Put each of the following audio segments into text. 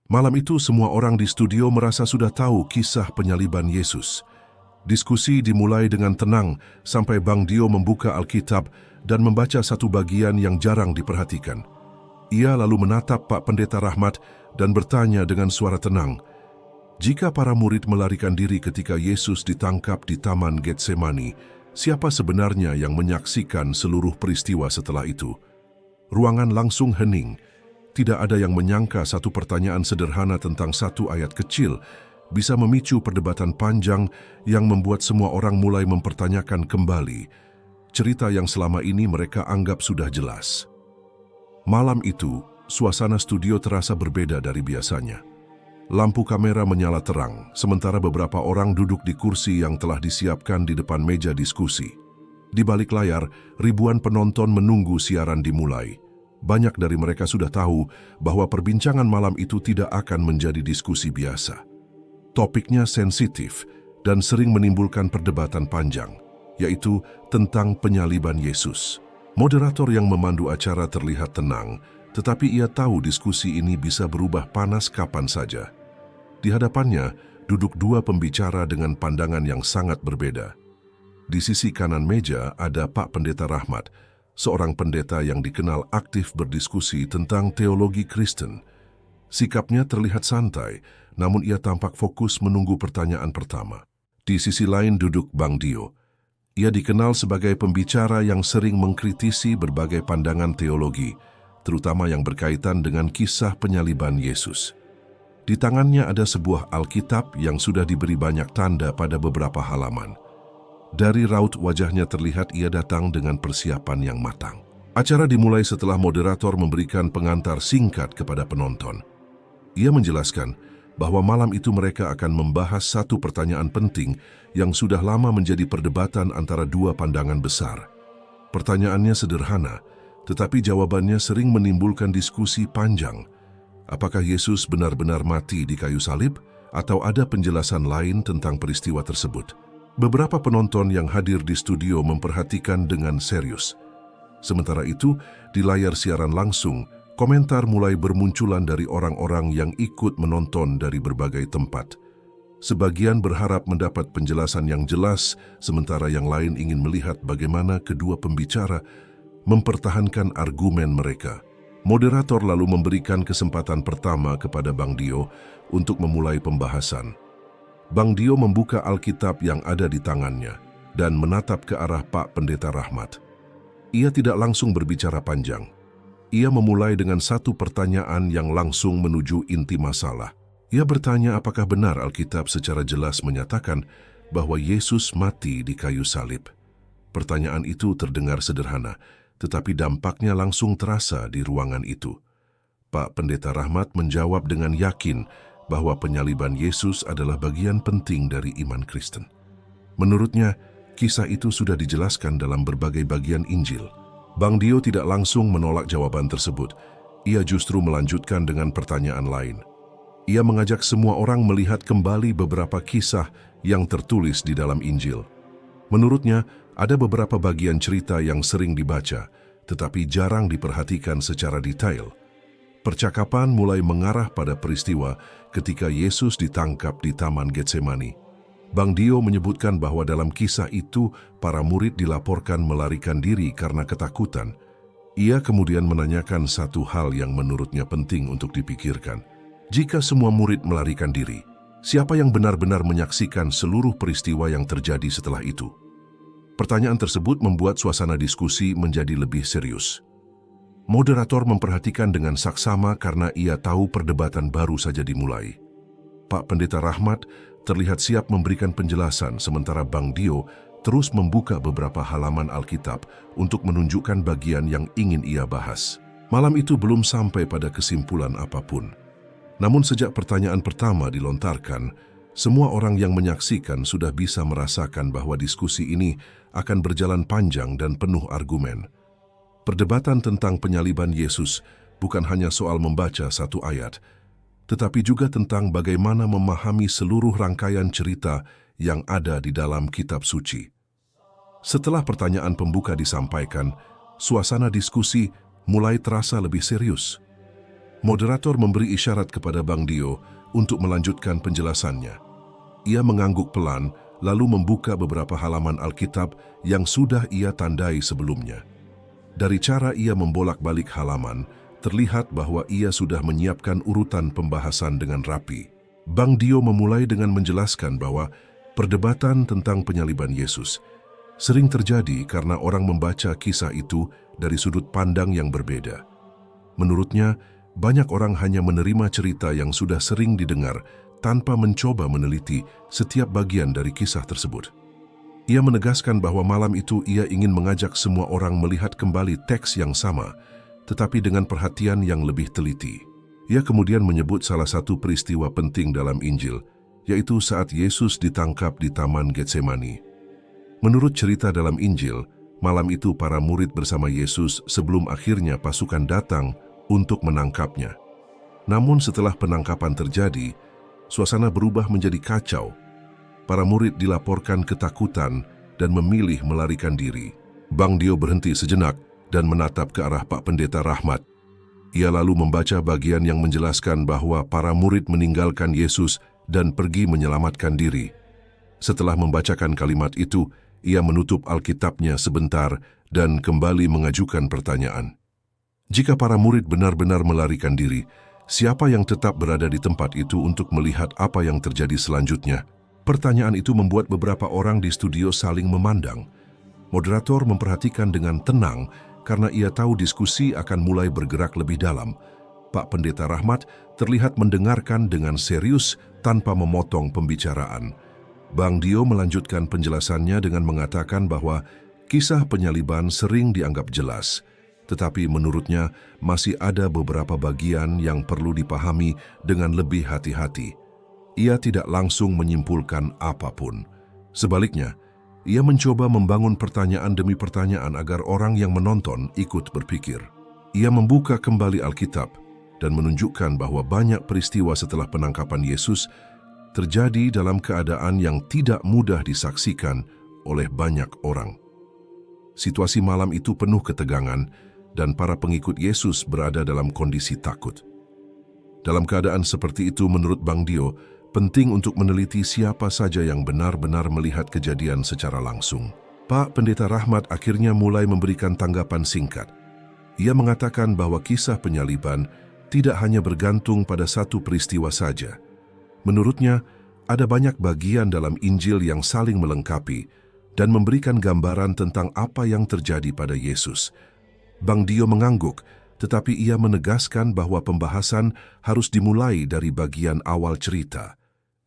Malam itu semua orang di studio merasa sudah tahu kisah penyaliban Yesus. Diskusi dimulai dengan tenang sampai Bang Dio membuka Alkitab dan membaca satu bagian yang jarang diperhatikan. Ia lalu menatap Pak Pendeta Rahmat dan bertanya dengan suara tenang, "Jika para murid melarikan diri ketika Yesus ditangkap di Taman Getsemani, siapa sebenarnya yang menyaksikan seluruh peristiwa setelah itu?" Ruangan langsung hening. Tidak ada yang menyangka satu pertanyaan sederhana tentang satu ayat kecil bisa memicu perdebatan panjang yang membuat semua orang mulai mempertanyakan kembali cerita yang selama ini mereka anggap sudah jelas. Malam itu, suasana studio terasa berbeda dari biasanya. Lampu kamera menyala terang, sementara beberapa orang duduk di kursi yang telah disiapkan di depan meja diskusi. Di balik layar, ribuan penonton menunggu siaran dimulai. Banyak dari mereka sudah tahu bahwa perbincangan malam itu tidak akan menjadi diskusi biasa. Topiknya sensitif dan sering menimbulkan perdebatan panjang, yaitu tentang penyaliban Yesus. Moderator yang memandu acara terlihat tenang, tetapi ia tahu diskusi ini bisa berubah panas kapan saja. Di hadapannya duduk dua pembicara dengan pandangan yang sangat berbeda. Di sisi kanan meja ada Pak Pendeta Rahmat, seorang pendeta yang dikenal aktif berdiskusi tentang teologi Kristen. Sikapnya terlihat santai, namun ia tampak fokus menunggu pertanyaan pertama. Di sisi lain duduk Bang Dio. Ia dikenal sebagai pembicara yang sering mengkritisi berbagai pandangan teologi, terutama yang berkaitan dengan kisah penyaliban Yesus. Di tangannya ada sebuah Alkitab yang sudah diberi banyak tanda pada beberapa halaman. Dari raut wajahnya terlihat ia datang dengan persiapan yang matang. Acara dimulai setelah moderator memberikan pengantar singkat kepada penonton. Ia menjelaskan bahwa malam itu mereka akan membahas satu pertanyaan penting yang sudah lama menjadi perdebatan antara dua pandangan besar. Pertanyaannya sederhana, tetapi jawabannya sering menimbulkan diskusi panjang. Apakah Yesus benar-benar mati di kayu salib atau ada penjelasan lain tentang peristiwa tersebut? Beberapa penonton yang hadir di studio memperhatikan dengan serius. Sementara itu, di layar siaran langsung, komentar mulai bermunculan dari orang-orang yang ikut menonton dari berbagai tempat. Sebagian berharap mendapat penjelasan yang jelas, sementara yang lain ingin melihat bagaimana kedua pembicara mempertahankan argumen mereka. Moderator lalu memberikan kesempatan pertama kepada Bang Dio untuk memulai pembahasan. Bang Dio membuka Alkitab yang ada di tangannya dan menatap ke arah Pak Pendeta Rahmat. Ia tidak langsung berbicara panjang. Ia memulai dengan satu pertanyaan yang langsung menuju inti masalah. Ia bertanya apakah benar Alkitab secara jelas menyatakan bahwa Yesus mati di kayu salib. Pertanyaan itu terdengar sederhana, tetapi dampaknya langsung terasa di ruangan itu. Pak Pendeta Rahmat menjawab dengan yakin bahwa penyaliban Yesus adalah bagian penting dari iman Kristen. Menurutnya, kisah itu sudah dijelaskan dalam berbagai bagian Injil. Bang Dio tidak langsung menolak jawaban tersebut. Ia justru melanjutkan dengan pertanyaan lain. Ia mengajak semua orang melihat kembali beberapa kisah yang tertulis di dalam Injil. Menurutnya, ada beberapa bagian cerita yang sering dibaca, tetapi jarang diperhatikan secara detail. Percakapan mulai mengarah pada peristiwa ketika Yesus ditangkap di Taman Getsemani. Bang Dio menyebutkan bahwa dalam kisah itu para murid dilaporkan melarikan diri karena ketakutan. Ia kemudian menanyakan satu hal yang menurutnya penting untuk dipikirkan. Jika semua murid melarikan diri, siapa yang benar-benar menyaksikan seluruh peristiwa yang terjadi setelah itu? Pertanyaan tersebut membuat suasana diskusi menjadi lebih serius. Moderator memperhatikan dengan saksama karena ia tahu perdebatan baru saja dimulai. Pak Pendeta Rahmat terlihat siap memberikan penjelasan, sementara Bang Dio terus membuka beberapa halaman Alkitab untuk menunjukkan bagian yang ingin ia bahas. Malam itu belum sampai pada kesimpulan apapun. Namun sejak pertanyaan pertama dilontarkan, semua orang yang menyaksikan sudah bisa merasakan bahwa diskusi ini akan berjalan panjang dan penuh argumen. Perdebatan tentang penyaliban Yesus bukan hanya soal membaca satu ayat, tetapi juga tentang bagaimana memahami seluruh rangkaian cerita yang ada di dalam kitab suci. Setelah pertanyaan pembuka disampaikan, suasana diskusi mulai terasa lebih serius. Moderator memberi isyarat kepada Bang Dio untuk melanjutkan penjelasannya. Ia mengangguk pelan, lalu membuka beberapa halaman Alkitab yang sudah ia tandai sebelumnya. Dari cara ia membolak-balik halaman, terlihat bahwa ia sudah menyiapkan urutan pembahasan dengan rapi. Bang Dio memulai dengan menjelaskan bahwa perdebatan tentang penyaliban Yesus sering terjadi karena orang membaca kisah itu dari sudut pandang yang berbeda. Menurutnya, banyak orang hanya menerima cerita yang sudah sering didengar tanpa mencoba meneliti setiap bagian dari kisah tersebut. Ia menegaskan bahwa malam itu ia ingin mengajak semua orang melihat kembali teks yang sama, tetapi dengan perhatian yang lebih teliti. Ia kemudian menyebut salah satu peristiwa penting dalam Injil, yaitu saat Yesus ditangkap di Taman Getsemani. Menurut cerita dalam Injil, malam itu para murid bersama Yesus sebelum akhirnya pasukan datang untuk menangkapnya. Namun setelah penangkapan terjadi, suasana berubah menjadi kacau. Para murid dilaporkan ketakutan dan memilih melarikan diri. Bang Dio berhenti sejenak dan menatap ke arah Pak Pendeta Rahmat. Ia lalu membaca bagian yang menjelaskan bahwa para murid meninggalkan Yesus dan pergi menyelamatkan diri. Setelah membacakan kalimat itu, ia menutup Alkitabnya sebentar dan kembali mengajukan pertanyaan. Jika para murid benar-benar melarikan diri, siapa yang tetap berada di tempat itu untuk melihat apa yang terjadi selanjutnya? Pertanyaan itu membuat beberapa orang di studio saling memandang. Moderator memperhatikan dengan tenang karena ia tahu diskusi akan mulai bergerak lebih dalam. Pak Pendeta Rahmat terlihat mendengarkan dengan serius tanpa memotong pembicaraan. Bang Dio melanjutkan penjelasannya dengan mengatakan bahwa kisah penyaliban sering dianggap jelas, tetapi menurutnya masih ada beberapa bagian yang perlu dipahami dengan lebih hati-hati. Ia tidak langsung menyimpulkan apapun. Sebaliknya, ia mencoba membangun pertanyaan demi pertanyaan agar orang yang menonton ikut berpikir. Ia membuka kembali Alkitab dan menunjukkan bahwa banyak peristiwa setelah penangkapan Yesus terjadi dalam keadaan yang tidak mudah disaksikan oleh banyak orang. Situasi malam itu penuh ketegangan dan para pengikut Yesus berada dalam kondisi takut. Dalam keadaan seperti itu, menurut Bang Dio, penting untuk meneliti siapa saja yang benar-benar melihat kejadian secara langsung. Pak Pendeta Rahmat akhirnya mulai memberikan tanggapan singkat. Ia mengatakan bahwa kisah penyaliban tidak hanya bergantung pada satu peristiwa saja. Menurutnya, ada banyak bagian dalam Injil yang saling melengkapi dan memberikan gambaran tentang apa yang terjadi pada Yesus. Bang Dio mengangguk, tetapi ia menegaskan bahwa pembahasan harus dimulai dari bagian awal cerita.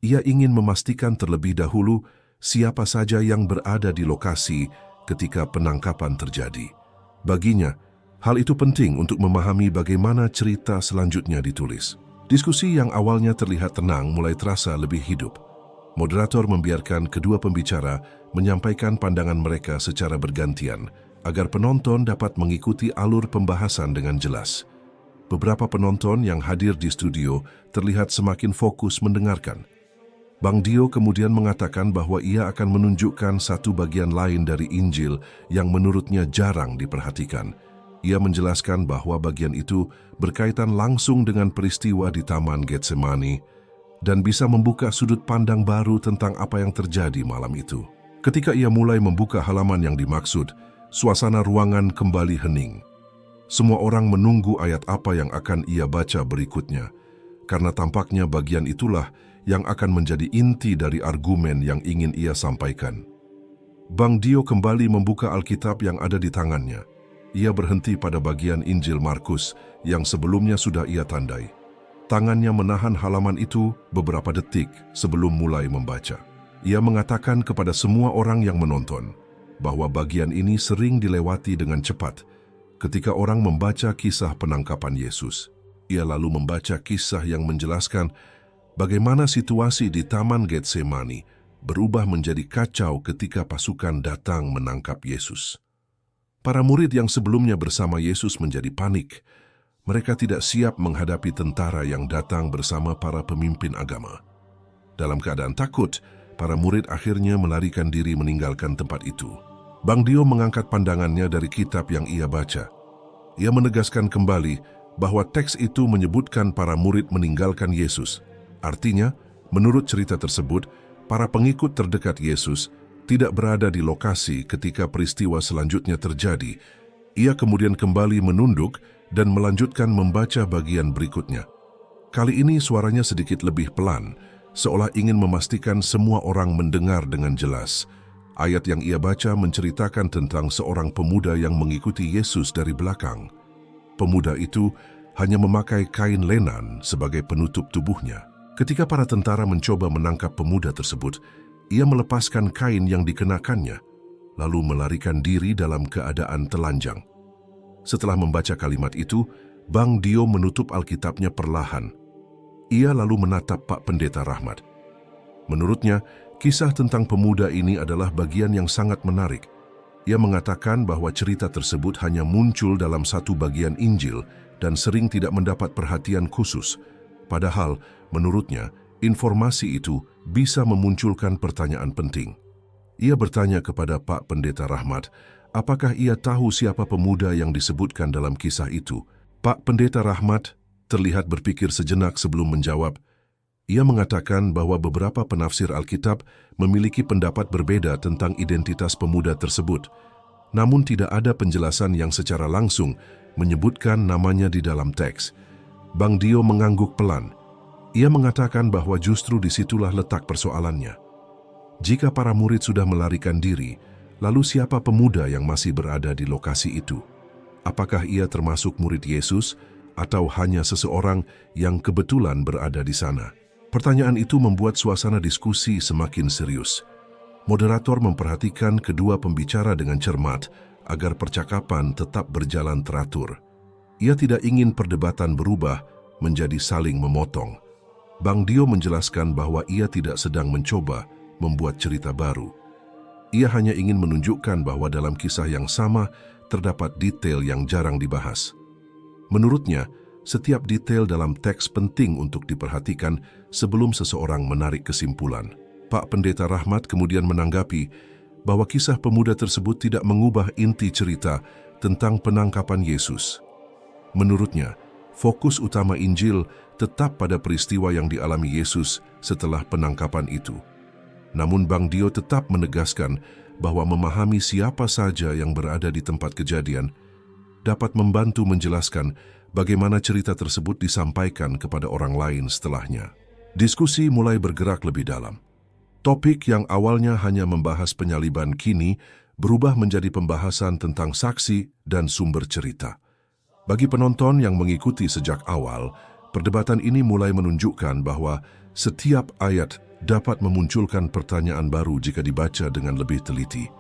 Ia ingin memastikan terlebih dahulu siapa saja yang berada di lokasi ketika penangkapan terjadi. Baginya, hal itu penting untuk memahami bagaimana cerita selanjutnya ditulis. Diskusi yang awalnya terlihat tenang mulai terasa lebih hidup. Moderator membiarkan kedua pembicara menyampaikan pandangan mereka secara bergantian, agar penonton dapat mengikuti alur pembahasan dengan jelas. Beberapa penonton yang hadir di studio terlihat semakin fokus mendengarkan. Bang Dio kemudian mengatakan bahwa ia akan menunjukkan satu bagian lain dari Injil yang menurutnya jarang diperhatikan. Ia menjelaskan bahwa bagian itu berkaitan langsung dengan peristiwa di Taman Getsemani dan bisa membuka sudut pandang baru tentang apa yang terjadi malam itu. Ketika ia mulai membuka halaman yang dimaksud, suasana ruangan kembali hening. Semua orang menunggu ayat apa yang akan ia baca berikutnya, karena tampaknya bagian itulah yang akan menjadi inti dari argumen yang ingin ia sampaikan. Bang Dio kembali membuka Alkitab yang ada di tangannya. Ia berhenti pada bagian Injil Markus yang sebelumnya sudah ia tandai. Tangannya menahan halaman itu beberapa detik sebelum mulai membaca. Ia mengatakan kepada semua orang yang menonton bahwa bagian ini sering dilewati dengan cepat ketika orang membaca kisah penangkapan Yesus. Ia lalu membaca kisah yang menjelaskan bagaimana situasi di Taman Getsemani berubah menjadi kacau ketika pasukan datang menangkap Yesus. Para murid yang sebelumnya bersama Yesus menjadi panik. Mereka tidak siap menghadapi tentara yang datang bersama para pemimpin agama. Dalam keadaan takut, para murid akhirnya melarikan diri meninggalkan tempat itu. Bang Dio mengangkat pandangannya dari kitab yang ia baca. Ia menegaskan kembali bahwa teks itu menyebutkan para murid meninggalkan Yesus. Artinya, menurut cerita tersebut, para pengikut terdekat Yesus tidak berada di lokasi ketika peristiwa selanjutnya terjadi. Ia kemudian kembali menunduk dan melanjutkan membaca bagian berikutnya. Kali ini suaranya sedikit lebih pelan, seolah ingin memastikan semua orang mendengar dengan jelas. Ayat yang ia baca menceritakan tentang seorang pemuda yang mengikuti Yesus dari belakang. Pemuda itu hanya memakai kain lenan sebagai penutup tubuhnya. Ketika para tentara mencoba menangkap pemuda tersebut, ia melepaskan kain yang dikenakannya, lalu melarikan diri dalam keadaan telanjang. Setelah membaca kalimat itu, Bang Dio menutup Alkitabnya perlahan. Ia lalu menatap Pak Pendeta Rahmat. Menurutnya, kisah tentang pemuda ini adalah bagian yang sangat menarik. Ia mengatakan bahwa cerita tersebut hanya muncul dalam satu bagian Injil dan sering tidak mendapat perhatian khusus. Padahal, menurutnya, informasi itu bisa memunculkan pertanyaan penting. Ia bertanya kepada Pak Pendeta Rahmat, apakah ia tahu siapa pemuda yang disebutkan dalam kisah itu? Pak Pendeta Rahmat terlihat berpikir sejenak sebelum menjawab. Ia mengatakan bahwa beberapa penafsir Alkitab memiliki pendapat berbeda tentang identitas pemuda tersebut, namun tidak ada penjelasan yang secara langsung menyebutkan namanya di dalam teks. Bang Dio mengangguk pelan. Ia mengatakan bahwa justru disitulah letak persoalannya. Jika para murid sudah melarikan diri, lalu siapa pemuda yang masih berada di lokasi itu? Apakah ia termasuk murid Yesus atau hanya seseorang yang kebetulan berada di sana? Pertanyaan itu membuat suasana diskusi semakin serius. Moderator memperhatikan kedua pembicara dengan cermat agar percakapan tetap berjalan teratur. Ia tidak ingin perdebatan berubah menjadi saling memotong. Bang Dio menjelaskan bahwa ia tidak sedang mencoba membuat cerita baru. Ia hanya ingin menunjukkan bahwa dalam kisah yang sama terdapat detail yang jarang dibahas. Menurutnya, setiap detail dalam teks penting untuk diperhatikan sebelum seseorang menarik kesimpulan. Pak Pendeta Rahmat kemudian menanggapi bahwa kisah pemuda tersebut tidak mengubah inti cerita tentang penangkapan Yesus. Menurutnya, fokus utama Injil tetap pada peristiwa yang dialami Yesus setelah penangkapan itu. Namun Bang Dio tetap menegaskan bahwa memahami siapa saja yang berada di tempat kejadian dapat membantu menjelaskan bagaimana cerita tersebut disampaikan kepada orang lain setelahnya. Diskusi mulai bergerak lebih dalam. Topik yang awalnya hanya membahas penyaliban kini berubah menjadi pembahasan tentang saksi dan sumber cerita. Bagi penonton yang mengikuti sejak awal, perdebatan ini mulai menunjukkan bahwa setiap ayat dapat memunculkan pertanyaan baru jika dibaca dengan lebih teliti.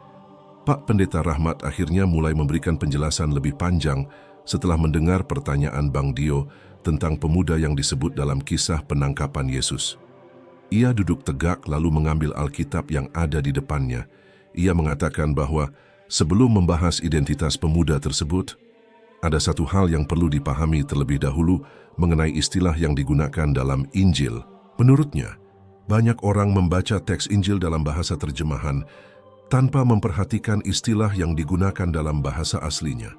Pak Pendeta Rahmat akhirnya mulai memberikan penjelasan lebih panjang setelah mendengar pertanyaan Bang Dio tentang pemuda yang disebut dalam kisah penangkapan Yesus. Ia duduk tegak lalu mengambil Alkitab yang ada di depannya. Ia mengatakan bahwa sebelum membahas identitas pemuda tersebut, ada satu hal yang perlu dipahami terlebih dahulu mengenai istilah yang digunakan dalam Injil. Menurutnya, banyak orang membaca teks Injil dalam bahasa terjemahan tanpa memperhatikan istilah yang digunakan dalam bahasa aslinya.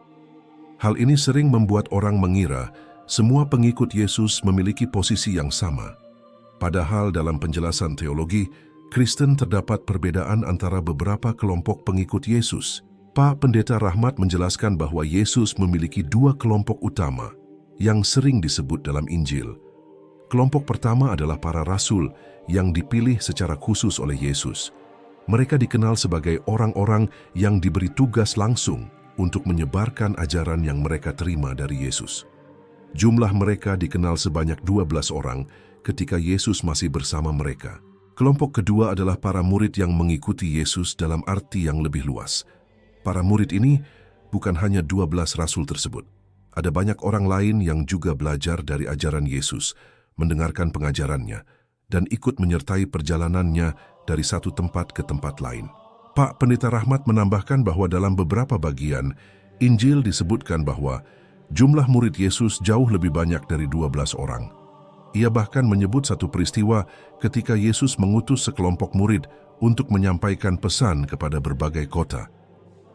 Hal ini sering membuat orang mengira semua pengikut Yesus memiliki posisi yang sama. Padahal dalam penjelasan teologi, Kristen terdapat perbedaan antara beberapa kelompok pengikut Yesus. Pak Pendeta Rahmat menjelaskan bahwa Yesus memiliki dua kelompok utama yang sering disebut dalam Injil. Kelompok pertama adalah para rasul yang dipilih secara khusus oleh Yesus. Mereka dikenal sebagai orang-orang yang diberi tugas langsung untuk menyebarkan ajaran yang mereka terima dari Yesus. Jumlah mereka dikenal sebanyak 12 orang ketika Yesus masih bersama mereka. Kelompok kedua adalah para murid yang mengikuti Yesus dalam arti yang lebih luas. Para murid ini bukan hanya 12 rasul tersebut. Ada banyak orang lain yang juga belajar dari ajaran Yesus, mendengarkan pengajarannya, dan ikut menyertai perjalanannya dari satu tempat ke tempat lain. Pak Pendeta Rahmat menambahkan bahwa dalam beberapa bagian, Injil disebutkan bahwa jumlah murid Yesus jauh lebih banyak dari 12 orang. Ia bahkan menyebut satu peristiwa ketika Yesus mengutus sekelompok murid untuk menyampaikan pesan kepada berbagai kota.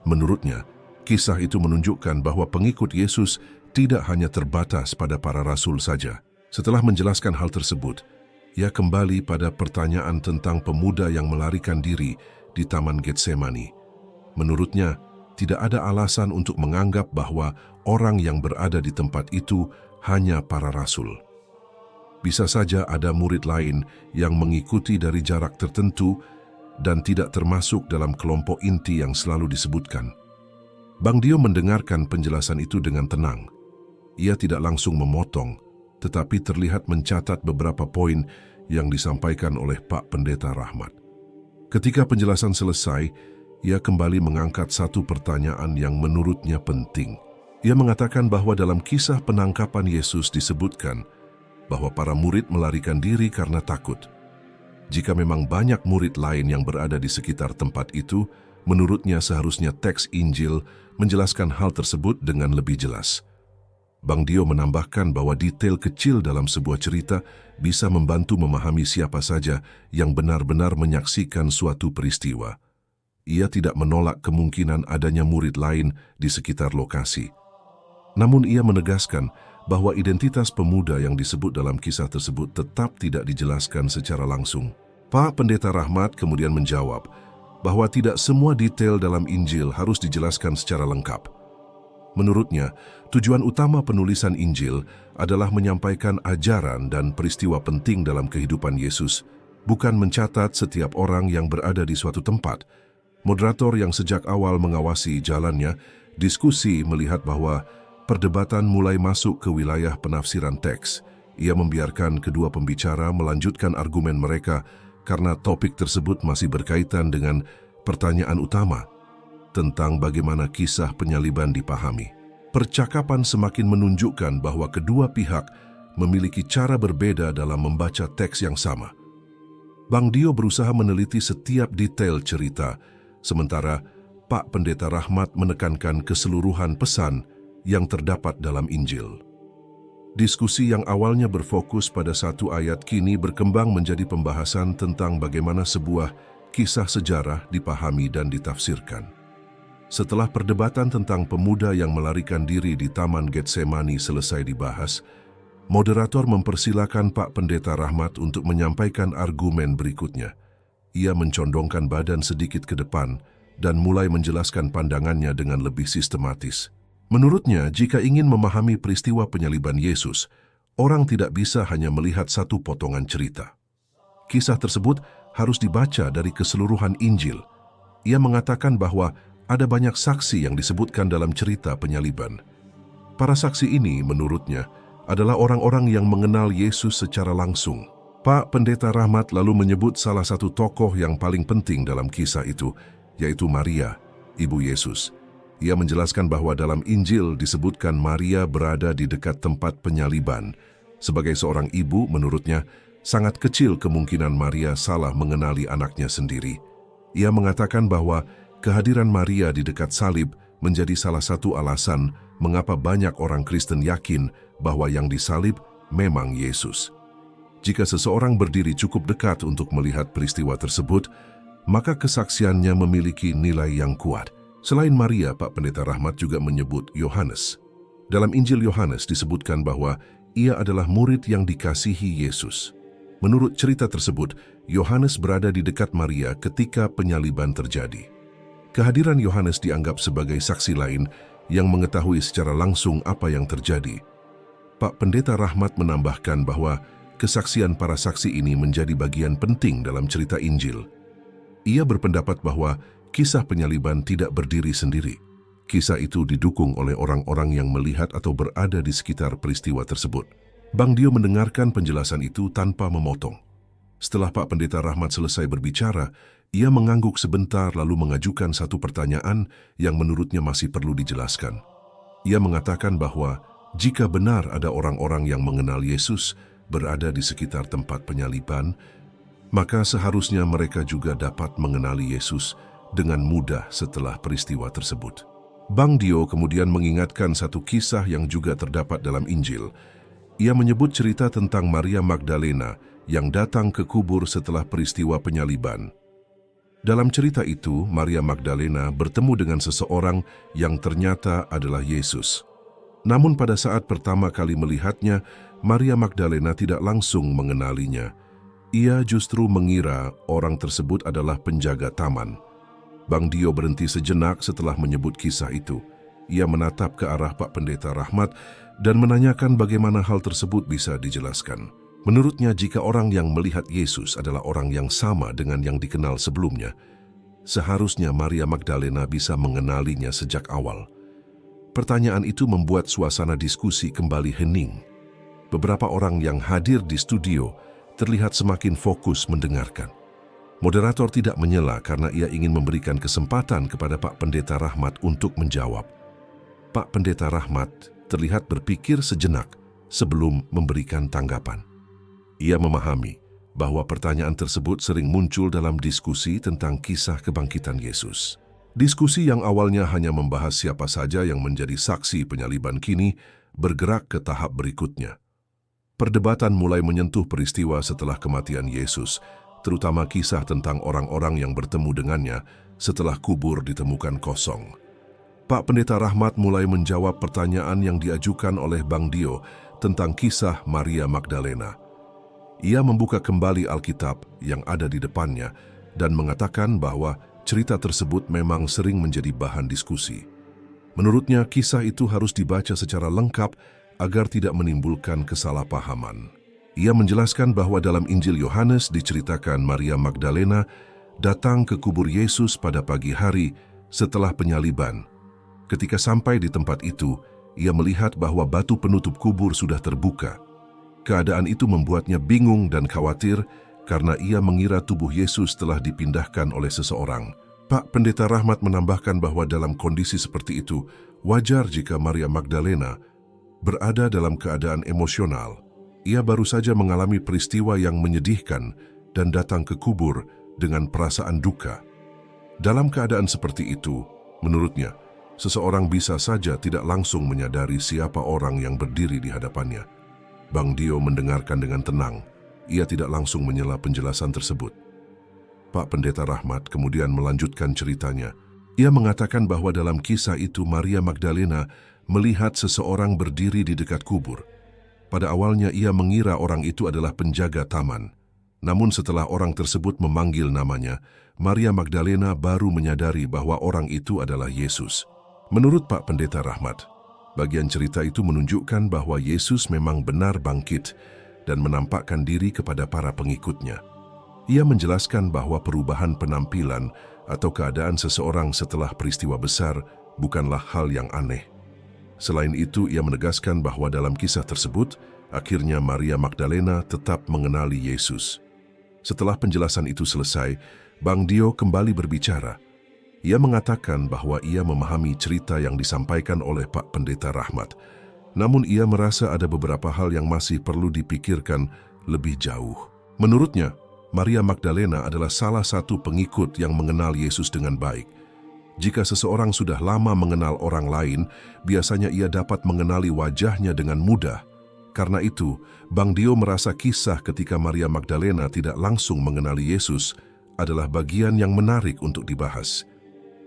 Menurutnya, kisah itu menunjukkan bahwa pengikut Yesus tidak hanya terbatas pada para rasul saja. Setelah menjelaskan hal tersebut, ia kembali pada pertanyaan tentang pemuda yang melarikan diri di Taman Getsemani. Menurutnya, tidak ada alasan untuk menganggap bahwa orang yang berada di tempat itu hanya para rasul. Bisa saja ada murid lain yang mengikuti dari jarak tertentu dan tidak termasuk dalam kelompok inti yang selalu disebutkan. Bang Dio mendengarkan penjelasan itu dengan tenang. Ia tidak langsung memotong, tetapi terlihat mencatat beberapa poin yang disampaikan oleh Pak Pendeta Rahmat. Ketika penjelasan selesai, ia kembali mengangkat satu pertanyaan yang menurutnya penting. Ia mengatakan bahwa dalam kisah penangkapan Yesus disebutkan bahwa para murid melarikan diri karena takut. Jika memang banyak murid lain yang berada di sekitar tempat itu, menurutnya seharusnya teks Injil menjelaskan hal tersebut dengan lebih jelas. Bang Dio menambahkan bahwa detail kecil dalam sebuah cerita bisa membantu memahami siapa saja yang benar-benar menyaksikan suatu peristiwa. Ia tidak menolak kemungkinan adanya murid lain di sekitar lokasi. Namun ia menegaskan bahwa identitas pemuda yang disebut dalam kisah tersebut tetap tidak dijelaskan secara langsung. Pak Pendeta Rahmat kemudian menjawab bahwa tidak semua detail dalam Injil harus dijelaskan secara lengkap. Menurutnya, tujuan utama penulisan Injil adalah menyampaikan ajaran dan peristiwa penting dalam kehidupan Yesus, bukan mencatat setiap orang yang berada di suatu tempat. Moderator yang sejak awal mengawasi jalannya diskusi melihat bahwa perdebatan mulai masuk ke wilayah penafsiran teks. Ia membiarkan kedua pembicara melanjutkan argumen mereka karena topik tersebut masih berkaitan dengan pertanyaan utama tentang bagaimana kisah penyaliban dipahami. Percakapan semakin menunjukkan bahwa kedua pihak memiliki cara berbeda dalam membaca teks yang sama. Bang Dio berusaha meneliti setiap detail cerita, sementara Pak Pendeta Rahmat menekankan keseluruhan pesan yang terdapat dalam Injil. Diskusi yang awalnya berfokus pada satu ayat kini berkembang menjadi pembahasan tentang bagaimana sebuah kisah sejarah dipahami dan ditafsirkan. Setelah perdebatan tentang pemuda yang melarikan diri di Taman Getsemani selesai dibahas, moderator mempersilakan Pak Pendeta Rahmat untuk menyampaikan argumen berikutnya. Ia mencondongkan badan sedikit ke depan dan mulai menjelaskan pandangannya dengan lebih sistematis. Menurutnya, jika ingin memahami peristiwa penyaliban Yesus, orang tidak bisa hanya melihat satu potongan cerita. Kisah tersebut harus dibaca dari keseluruhan Injil. Ia mengatakan bahwa ada banyak saksi yang disebutkan dalam cerita penyaliban. Para saksi ini, menurutnya, adalah orang-orang yang mengenal Yesus secara langsung. Pak Pendeta Rahmat lalu menyebut salah satu tokoh yang paling penting dalam kisah itu, yaitu Maria, ibu Yesus. Ia menjelaskan bahwa dalam Injil disebutkan Maria berada di dekat tempat penyaliban. Sebagai seorang ibu, menurutnya, sangat kecil kemungkinan Maria salah mengenali anaknya sendiri. Ia mengatakan bahwa kehadiran Maria di dekat salib menjadi salah satu alasan mengapa banyak orang Kristen yakin bahwa yang disalib memang Yesus. Jika seseorang berdiri cukup dekat untuk melihat peristiwa tersebut, maka kesaksiannya memiliki nilai yang kuat. Selain Maria, Pak Pendeta Rahmat juga menyebut Yohanes. Dalam Injil Yohanes disebutkan bahwa ia adalah murid yang dikasihi Yesus. Menurut cerita tersebut, Yohanes berada di dekat Maria ketika penyaliban terjadi. Kehadiran Yohanes dianggap sebagai saksi lain yang mengetahui secara langsung apa yang terjadi. Pak Pendeta Rahmat menambahkan bahwa kesaksian para saksi ini menjadi bagian penting dalam cerita Injil. Ia berpendapat bahwa kisah penyaliban tidak berdiri sendiri. Kisah itu didukung oleh orang-orang yang melihat atau berada di sekitar peristiwa tersebut. Bang Dio mendengarkan penjelasan itu tanpa memotong. Setelah Pak Pendeta Rahmat selesai berbicara, ia mengangguk sebentar lalu mengajukan satu pertanyaan yang menurutnya masih perlu dijelaskan. Ia mengatakan bahwa jika benar ada orang-orang yang mengenal Yesus berada di sekitar tempat penyaliban, maka seharusnya mereka juga dapat mengenali Yesus dengan mudah setelah peristiwa tersebut. Bang Dio kemudian mengingatkan satu kisah yang juga terdapat dalam Injil. Ia menyebut cerita tentang Maria Magdalena yang datang ke kubur setelah peristiwa penyaliban. Dalam cerita itu, Maria Magdalena bertemu dengan seseorang yang ternyata adalah Yesus. Namun pada saat pertama kali melihatnya, Maria Magdalena tidak langsung mengenalinya. Ia justru mengira orang tersebut adalah penjaga taman. Bang Dio berhenti sejenak setelah menyebut kisah itu. Ia menatap ke arah Pak Pendeta Rahmat dan menanyakan bagaimana hal tersebut bisa dijelaskan. Menurutnya, jika orang yang melihat Yesus adalah orang yang sama dengan yang dikenal sebelumnya, seharusnya Maria Magdalena bisa mengenalinya sejak awal. Pertanyaan itu membuat suasana diskusi kembali hening. Beberapa orang yang hadir di studio terlihat semakin fokus mendengarkan. Moderator tidak menyela karena ia ingin memberikan kesempatan kepada Pak Pendeta Rahmat untuk menjawab. Pak Pendeta Rahmat terlihat berpikir sejenak sebelum memberikan tanggapan. Ia memahami bahwa pertanyaan tersebut sering muncul dalam diskusi tentang kisah kebangkitan Yesus. Diskusi yang awalnya hanya membahas siapa saja yang menjadi saksi penyaliban kini bergerak ke tahap berikutnya. Perdebatan mulai menyentuh peristiwa setelah kematian Yesus, terutama kisah tentang orang-orang yang bertemu dengannya setelah kubur ditemukan kosong. Pak Pendeta Rahmat mulai menjawab pertanyaan yang diajukan oleh Bang Dio tentang kisah Maria Magdalena. Ia membuka kembali Alkitab yang ada di depannya dan mengatakan bahwa cerita tersebut memang sering menjadi bahan diskusi. Menurutnya, kisah itu harus dibaca secara lengkap agar tidak menimbulkan kesalahpahaman. Ia menjelaskan bahwa dalam Injil Yohanes diceritakan Maria Magdalena datang ke kubur Yesus pada pagi hari setelah penyaliban. Ketika sampai di tempat itu, ia melihat bahwa batu penutup kubur sudah terbuka. Keadaan itu membuatnya bingung dan khawatir karena ia mengira tubuh Yesus telah dipindahkan oleh seseorang. Pak Pendeta Rahmat menambahkan bahwa dalam kondisi seperti itu, wajar jika Maria Magdalena berada dalam keadaan emosional. Ia baru saja mengalami peristiwa yang menyedihkan dan datang ke kubur dengan perasaan duka. Dalam keadaan seperti itu, menurutnya, seseorang bisa saja tidak langsung menyadari siapa orang yang berdiri di hadapannya. Bang Dio mendengarkan dengan tenang. Ia tidak langsung menyela penjelasan tersebut. Pak Pendeta Rahmat kemudian melanjutkan ceritanya. Ia mengatakan bahwa dalam kisah itu Maria Magdalena melihat seseorang berdiri di dekat kubur. Pada awalnya ia mengira orang itu adalah penjaga taman. Namun setelah orang tersebut memanggil namanya, Maria Magdalena baru menyadari bahwa orang itu adalah Yesus. Menurut Pak Pendeta Rahmat, bagian cerita itu menunjukkan bahwa Yesus memang benar bangkit dan menampakkan diri kepada para pengikutnya. Ia menjelaskan bahwa perubahan penampilan atau keadaan seseorang setelah peristiwa besar bukanlah hal yang aneh. Selain itu, ia menegaskan bahwa dalam kisah tersebut, akhirnya Maria Magdalena tetap mengenali Yesus. Setelah penjelasan itu selesai, Bang Dio kembali berbicara. Ia mengatakan bahwa ia memahami cerita yang disampaikan oleh Pak Pendeta Rahmat. Namun ia merasa ada beberapa hal yang masih perlu dipikirkan lebih jauh. Menurutnya, Maria Magdalena adalah salah satu pengikut yang mengenal Yesus dengan baik. Jika seseorang sudah lama mengenal orang lain, biasanya ia dapat mengenali wajahnya dengan mudah. Karena itu, Bang Dio merasa kisah ketika Maria Magdalena tidak langsung mengenali Yesus adalah bagian yang menarik untuk dibahas.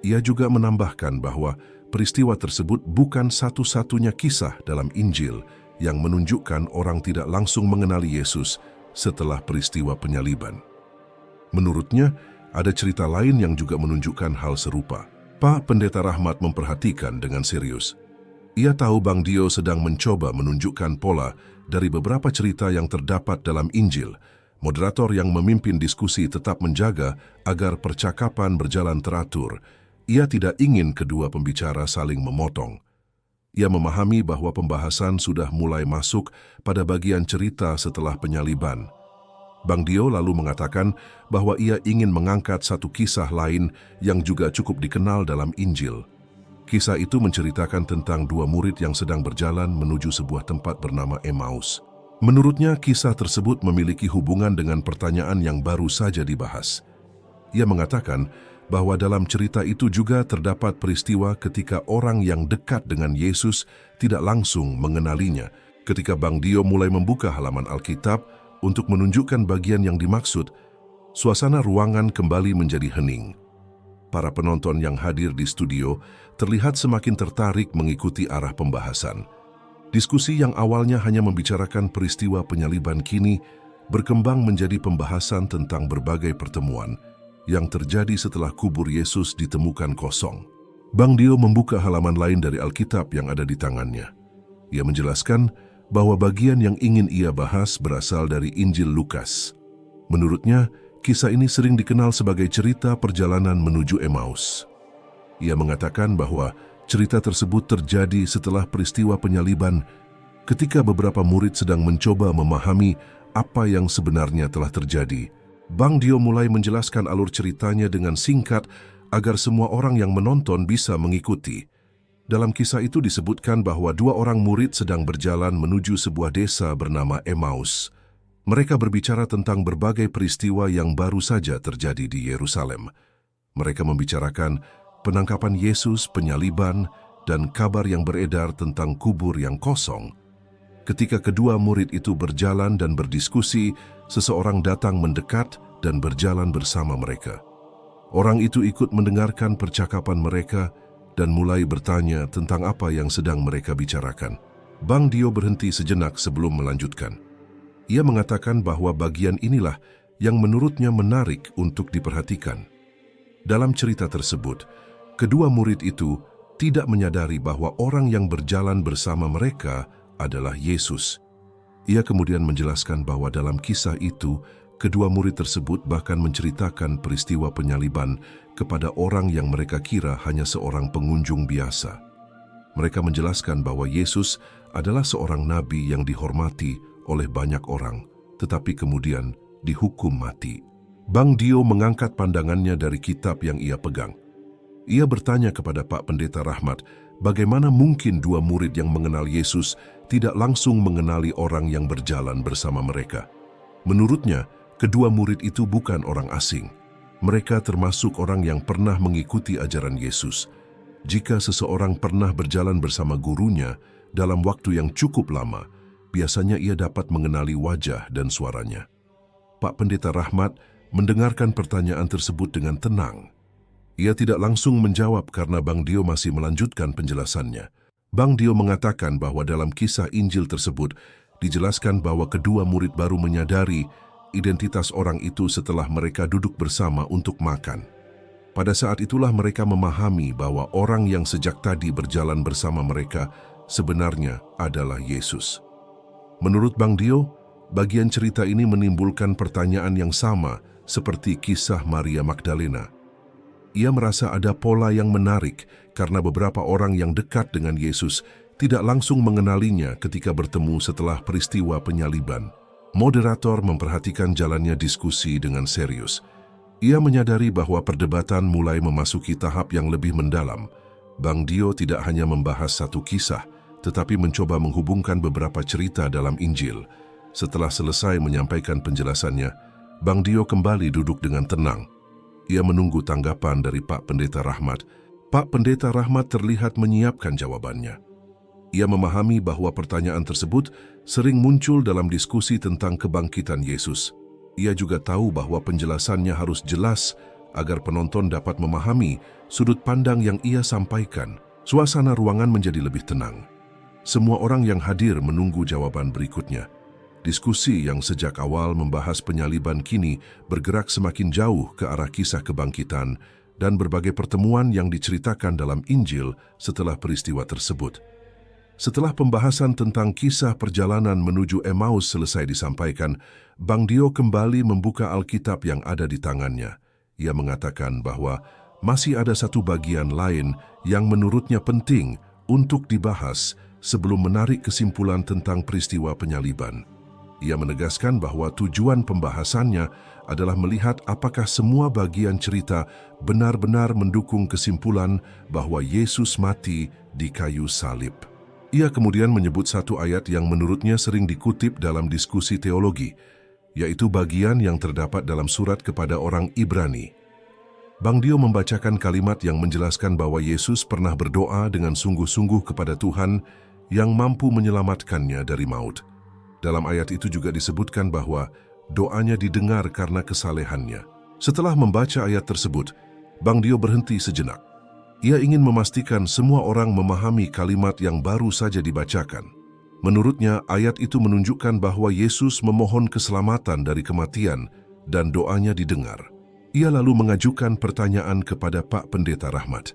Ia juga menambahkan bahwa peristiwa tersebut bukan satu-satunya kisah dalam Injil yang menunjukkan orang tidak langsung mengenali Yesus setelah peristiwa penyaliban. Menurutnya, ada cerita lain yang juga menunjukkan hal serupa. Pak Pendeta Rahmat memperhatikan dengan serius. Ia tahu Bang Dio sedang mencoba menunjukkan pola dari beberapa cerita yang terdapat dalam Injil. Moderator yang memimpin diskusi tetap menjaga agar percakapan berjalan teratur. Ia tidak ingin kedua pembicara saling memotong. Ia memahami bahwa pembahasan sudah mulai masuk pada bagian cerita setelah penyaliban. Bang Dio lalu mengatakan bahwa ia ingin mengangkat satu kisah lain yang juga cukup dikenal dalam Injil. Kisah itu menceritakan tentang dua murid yang sedang berjalan menuju sebuah tempat bernama Emmaus. Menurutnya, kisah tersebut memiliki hubungan dengan pertanyaan yang baru saja dibahas. Ia mengatakan bahwa dalam cerita itu juga terdapat peristiwa ketika orang yang dekat dengan Yesus tidak langsung mengenalinya. Ketika Bang Dio mulai membuka halaman Alkitab untuk menunjukkan bagian yang dimaksud, suasana ruangan kembali menjadi hening. Para penonton yang hadir di studio terlihat semakin tertarik mengikuti arah pembahasan. Diskusi yang awalnya hanya membicarakan peristiwa penyaliban kini berkembang menjadi pembahasan tentang berbagai pertemuan yang terjadi setelah kubur Yesus ditemukan kosong. Bang Dio membuka halaman lain dari Alkitab yang ada di tangannya. Ia menjelaskan bahwa bagian yang ingin ia bahas berasal dari Injil Lukas. Menurutnya, kisah ini sering dikenal sebagai cerita perjalanan menuju Emmaus. Ia mengatakan bahwa cerita tersebut terjadi setelah peristiwa penyaliban ketika beberapa murid sedang mencoba memahami apa yang sebenarnya telah terjadi. Bang Dio mulai menjelaskan alur ceritanya dengan singkat agar semua orang yang menonton bisa mengikuti. Dalam kisah itu disebutkan bahwa dua orang murid sedang berjalan menuju sebuah desa bernama Emmaus. Mereka berbicara tentang berbagai peristiwa yang baru saja terjadi di Yerusalem. Mereka membicarakan penangkapan Yesus, penyaliban, dan kabar yang beredar tentang kubur yang kosong. Ketika kedua murid itu berjalan dan berdiskusi, seseorang datang mendekat dan berjalan bersama mereka. Orang itu ikut mendengarkan percakapan mereka dan mulai bertanya tentang apa yang sedang mereka bicarakan. Bang Dio berhenti sejenak sebelum melanjutkan. Ia mengatakan bahwa bagian inilah yang menurutnya menarik untuk diperhatikan. Dalam cerita tersebut, kedua murid itu tidak menyadari bahwa orang yang berjalan bersama mereka adalah Yesus. Ia kemudian menjelaskan bahwa dalam kisah itu, kedua murid tersebut bahkan menceritakan peristiwa penyaliban kepada orang yang mereka kira hanya seorang pengunjung biasa. Mereka menjelaskan bahwa Yesus adalah seorang nabi yang dihormati oleh banyak orang, tetapi kemudian dihukum mati. Bang Dio mengangkat pandangannya dari kitab yang ia pegang. Ia bertanya kepada Pak Pendeta Rahmat, bagaimana mungkin dua murid yang mengenal Yesus tidak langsung mengenali orang yang berjalan bersama mereka. Menurutnya, kedua murid itu bukan orang asing. Mereka termasuk orang yang pernah mengikuti ajaran Yesus. Jika seseorang pernah berjalan bersama gurunya dalam waktu yang cukup lama, biasanya ia dapat mengenali wajah dan suaranya. Pak Pendeta Rahmat mendengarkan pertanyaan tersebut dengan tenang. Ia tidak langsung menjawab karena Bang Dio masih melanjutkan penjelasannya. Bang Dio mengatakan bahwa dalam kisah Injil tersebut dijelaskan bahwa kedua murid baru menyadari identitas orang itu setelah mereka duduk bersama untuk makan. Pada saat itulah mereka memahami bahwa orang yang sejak tadi berjalan bersama mereka sebenarnya adalah Yesus. Menurut Bang Dio, bagian cerita ini menimbulkan pertanyaan yang sama seperti kisah Maria Magdalena. Ia merasa ada pola yang menarik karena beberapa orang yang dekat dengan Yesus tidak langsung mengenalinya ketika bertemu setelah peristiwa penyaliban. Moderator memperhatikan jalannya diskusi dengan serius. Ia menyadari bahwa perdebatan mulai memasuki tahap yang lebih mendalam. Bang Dio tidak hanya membahas satu kisah, tetapi mencoba menghubungkan beberapa cerita dalam Injil. Setelah selesai menyampaikan penjelasannya, Bang Dio kembali duduk dengan tenang. Ia menunggu tanggapan dari Pak Pendeta Rahmat. Pak Pendeta Rahmat terlihat menyiapkan jawabannya. Ia memahami bahwa pertanyaan tersebut sering muncul dalam diskusi tentang kebangkitan Yesus. Ia juga tahu bahwa penjelasannya harus jelas agar penonton dapat memahami sudut pandang yang ia sampaikan. Suasana ruangan menjadi lebih tenang. Semua orang yang hadir menunggu jawaban berikutnya. Diskusi yang sejak awal membahas penyaliban kini bergerak semakin jauh ke arah kisah kebangkitan dan berbagai pertemuan yang diceritakan dalam Injil setelah peristiwa tersebut. Setelah pembahasan tentang kisah perjalanan menuju Emmaus selesai disampaikan, Bang Dio kembali membuka Alkitab yang ada di tangannya. Ia mengatakan bahwa masih ada satu bagian lain yang menurutnya penting untuk dibahas sebelum menarik kesimpulan tentang peristiwa penyaliban. Ia menegaskan bahwa tujuan pembahasannya adalah melihat apakah semua bagian cerita benar-benar mendukung kesimpulan bahwa Yesus mati di kayu salib. Ia kemudian menyebut satu ayat yang menurutnya sering dikutip dalam diskusi teologi, yaitu bagian yang terdapat dalam surat kepada orang Ibrani. Bang Dio membacakan kalimat yang menjelaskan bahwa Yesus pernah berdoa dengan sungguh-sungguh kepada Tuhan yang mampu menyelamatkannya dari maut. Dalam ayat itu juga disebutkan bahwa doanya didengar karena kesalehannya. Setelah membaca ayat tersebut, Bang Dio berhenti sejenak. Ia ingin memastikan semua orang memahami kalimat yang baru saja dibacakan. Menurutnya, ayat itu menunjukkan bahwa Yesus memohon keselamatan dari kematian dan doanya didengar. Ia lalu mengajukan pertanyaan kepada Pak Pendeta Rahmat.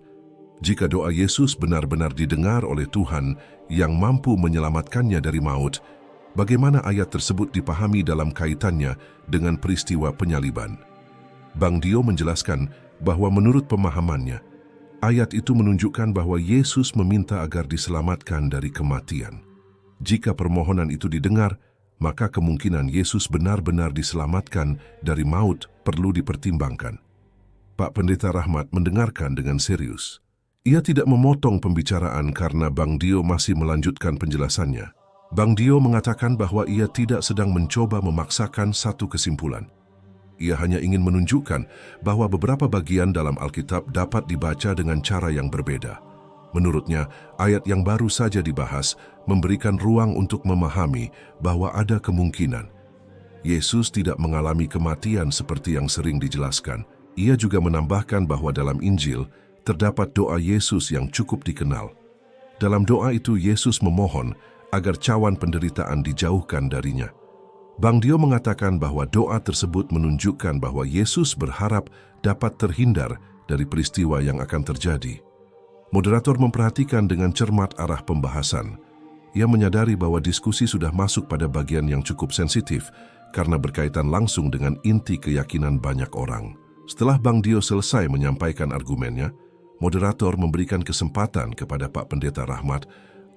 Jika doa Yesus benar-benar didengar oleh Tuhan yang mampu menyelamatkannya dari maut, bagaimana ayat tersebut dipahami dalam kaitannya dengan peristiwa penyaliban? Bang Dio menjelaskan bahwa menurut pemahamannya, ayat itu menunjukkan bahwa Yesus meminta agar diselamatkan dari kematian. Jika permohonan itu didengar, maka kemungkinan Yesus benar-benar diselamatkan dari maut perlu dipertimbangkan. Pak Pendeta Rahmat mendengarkan dengan serius. Ia tidak memotong pembicaraan karena Bang Dio masih melanjutkan penjelasannya. Bang Dio mengatakan bahwa ia tidak sedang mencoba memaksakan satu kesimpulan. Ia hanya ingin menunjukkan bahwa beberapa bagian dalam Alkitab dapat dibaca dengan cara yang berbeda. Menurutnya, ayat yang baru saja dibahas memberikan ruang untuk memahami bahwa ada kemungkinan Yesus tidak mengalami kematian seperti yang sering dijelaskan. Ia juga menambahkan bahwa dalam Injil terdapat doa Yesus yang cukup dikenal. Dalam doa itu, Yesus memohon agar cawan penderitaan dijauhkan darinya. Bang Dio mengatakan bahwa doa tersebut menunjukkan bahwa Yesus berharap dapat terhindar dari peristiwa yang akan terjadi. Moderator memperhatikan dengan cermat arah pembahasan. Ia menyadari bahwa diskusi sudah masuk pada bagian yang cukup sensitif karena berkaitan langsung dengan inti keyakinan banyak orang. Setelah Bang Dio selesai menyampaikan argumennya, moderator memberikan kesempatan kepada Pak Pendeta Rahmat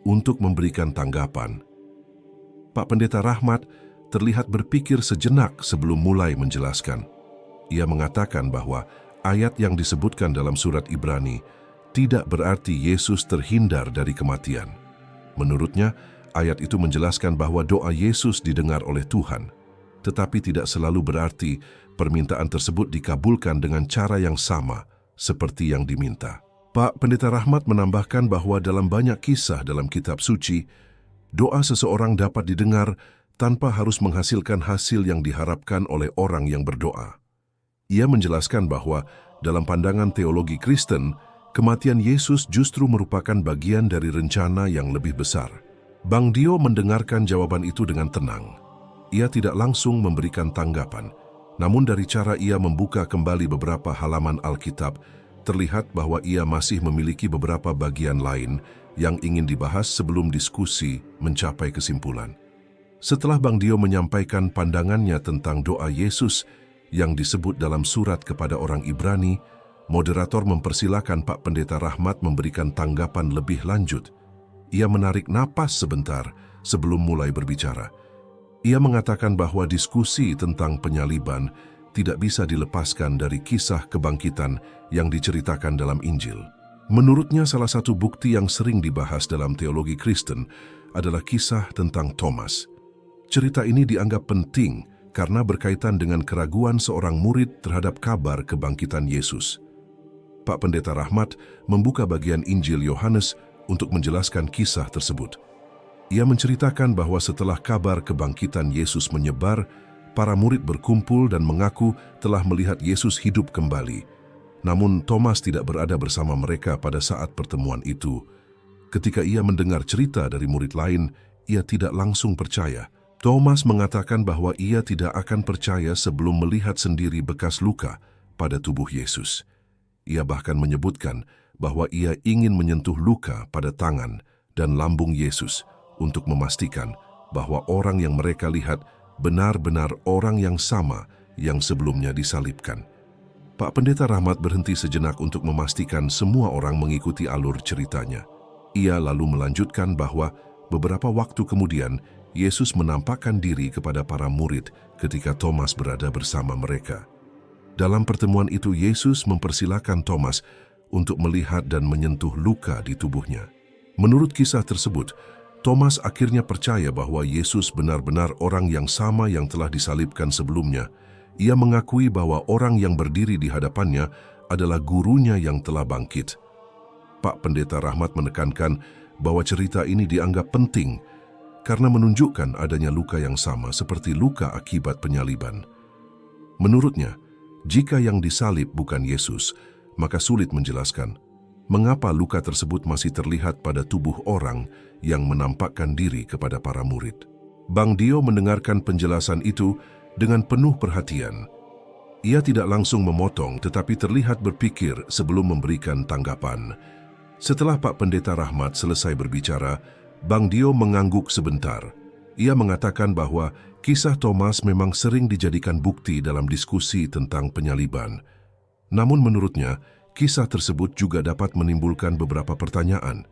untuk memberikan tanggapan. Pak Pendeta Rahmat terlihat berpikir sejenak sebelum mulai menjelaskan. Ia mengatakan bahwa ayat yang disebutkan dalam surat Ibrani tidak berarti Yesus terhindar dari kematian. Menurutnya, ayat itu menjelaskan bahwa doa Yesus didengar oleh Tuhan, tetapi tidak selalu berarti permintaan tersebut dikabulkan dengan cara yang sama seperti yang diminta. Pak Pendeta Rahmat menambahkan bahwa dalam banyak kisah dalam kitab suci, doa seseorang dapat didengar tanpa harus menghasilkan hasil yang diharapkan oleh orang yang berdoa. Ia menjelaskan bahwa dalam pandangan teologi Kristen, kematian Yesus justru merupakan bagian dari rencana yang lebih besar. Bang Dio mendengarkan jawaban itu dengan tenang. Ia tidak langsung memberikan tanggapan, namun dari cara ia membuka kembali beberapa halaman Alkitab, terlihat bahwa ia masih memiliki beberapa bagian lain yang ingin dibahas sebelum diskusi mencapai kesimpulan. Setelah Bang Dio menyampaikan pandangannya tentang doa Yesus yang disebut dalam surat kepada orang Ibrani, moderator mempersilakan Pak Pendeta Rahmat memberikan tanggapan lebih lanjut. Ia menarik napas sebentar sebelum mulai berbicara. Ia mengatakan bahwa diskusi tentang penyaliban tidak bisa dilepaskan dari kisah kebangkitan yang diceritakan dalam Injil. Menurutnya, salah satu bukti yang sering dibahas dalam teologi Kristen adalah kisah tentang Thomas. Cerita ini dianggap penting karena berkaitan dengan keraguan seorang murid terhadap kabar kebangkitan Yesus. Pak Pendeta Rahmat membuka bagian Injil Yohanes untuk menjelaskan kisah tersebut. Ia menceritakan bahwa setelah kabar kebangkitan Yesus menyebar, para murid berkumpul dan mengaku telah melihat Yesus hidup kembali. Namun Thomas tidak berada bersama mereka pada saat pertemuan itu. Ketika ia mendengar cerita dari murid lain, ia tidak langsung percaya. Thomas mengatakan bahwa ia tidak akan percaya sebelum melihat sendiri bekas luka pada tubuh Yesus. Ia bahkan menyebutkan bahwa ia ingin menyentuh luka pada tangan dan lambung Yesus untuk memastikan bahwa orang yang mereka lihat benar-benar orang yang sama yang sebelumnya disalibkan. Pak Pendeta Rahmat berhenti sejenak untuk memastikan semua orang mengikuti alur ceritanya. Ia lalu melanjutkan bahwa beberapa waktu kemudian Yesus menampakkan diri kepada para murid ketika Thomas berada bersama mereka. Dalam pertemuan itu, Yesus mempersilakan Thomas untuk melihat dan menyentuh luka di tubuhnya. Menurut kisah tersebut, Thomas akhirnya percaya bahwa Yesus benar-benar orang yang sama yang telah disalibkan sebelumnya. Ia mengakui bahwa orang yang berdiri di hadapannya adalah gurunya yang telah bangkit. Pak Pendeta Rahmat menekankan bahwa cerita ini dianggap penting karena menunjukkan adanya luka yang sama seperti luka akibat penyaliban. Menurutnya, jika yang disalib bukan Yesus, maka sulit menjelaskan mengapa luka tersebut masih terlihat pada tubuh orang yang menampakkan diri kepada para murid. Bang Dio mendengarkan penjelasan itu dengan penuh perhatian. Ia tidak langsung memotong tetapi terlihat berpikir sebelum memberikan tanggapan. Setelah Pak Pendeta Rahmat selesai berbicara, Bang Dio mengangguk sebentar. Ia mengatakan bahwa kisah Thomas memang sering dijadikan bukti dalam diskusi tentang penyaliban. Namun menurutnya, kisah tersebut juga dapat menimbulkan beberapa pertanyaan.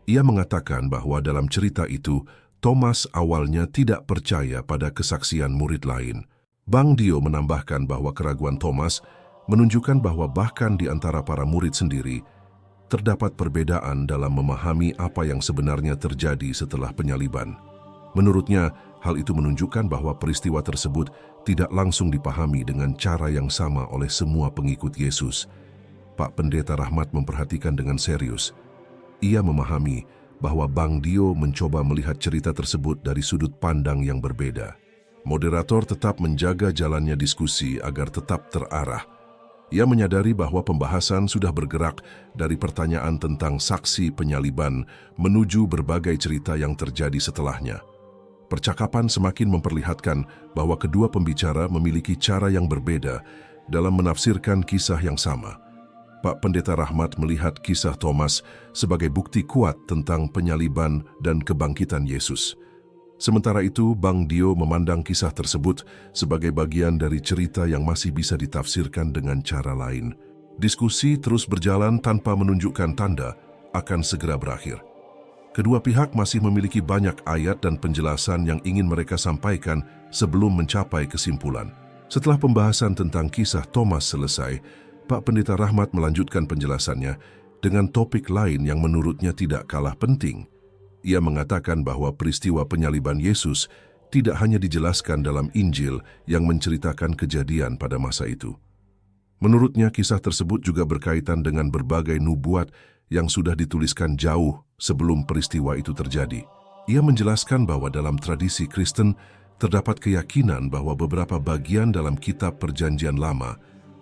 Ia mengatakan bahwa dalam cerita itu, Thomas awalnya tidak percaya pada kesaksian murid lain. Bang Dio menambahkan bahwa keraguan Thomas menunjukkan bahwa bahkan di antara para murid sendiri, terdapat perbedaan dalam memahami apa yang sebenarnya terjadi setelah penyaliban. Menurutnya, hal itu menunjukkan bahwa peristiwa tersebut tidak langsung dipahami dengan cara yang sama oleh semua pengikut Yesus. Pak Pendeta Rahmat memperhatikan dengan serius. Ia memahami bahwa Bang Dio mencoba melihat cerita tersebut dari sudut pandang yang berbeda. Moderator tetap menjaga jalannya diskusi agar tetap terarah. Ia menyadari bahwa pembahasan sudah bergerak dari pertanyaan tentang saksi penyaliban menuju berbagai cerita yang terjadi setelahnya. Percakapan semakin memperlihatkan bahwa kedua pembicara memiliki cara yang berbeda dalam menafsirkan kisah yang sama. Pak Pendeta Rahmat melihat kisah Thomas sebagai bukti kuat tentang penyaliban dan kebangkitan Yesus. Sementara itu, Bang Dio memandang kisah tersebut sebagai bagian dari cerita yang masih bisa ditafsirkan dengan cara lain. Diskusi terus berjalan tanpa menunjukkan tanda akan segera berakhir. Kedua pihak masih memiliki banyak ayat dan penjelasan yang ingin mereka sampaikan sebelum mencapai kesimpulan. Setelah pembahasan tentang kisah Thomas selesai, Pak Pendeta Rahmat melanjutkan penjelasannya dengan topik lain yang menurutnya tidak kalah penting. Ia mengatakan bahwa peristiwa penyaliban Yesus tidak hanya dijelaskan dalam Injil yang menceritakan kejadian pada masa itu. Menurutnya, kisah tersebut juga berkaitan dengan berbagai nubuat yang sudah dituliskan jauh sebelum peristiwa itu terjadi. Ia menjelaskan bahwa dalam tradisi Kristen terdapat keyakinan bahwa beberapa bagian dalam kitab Perjanjian Lama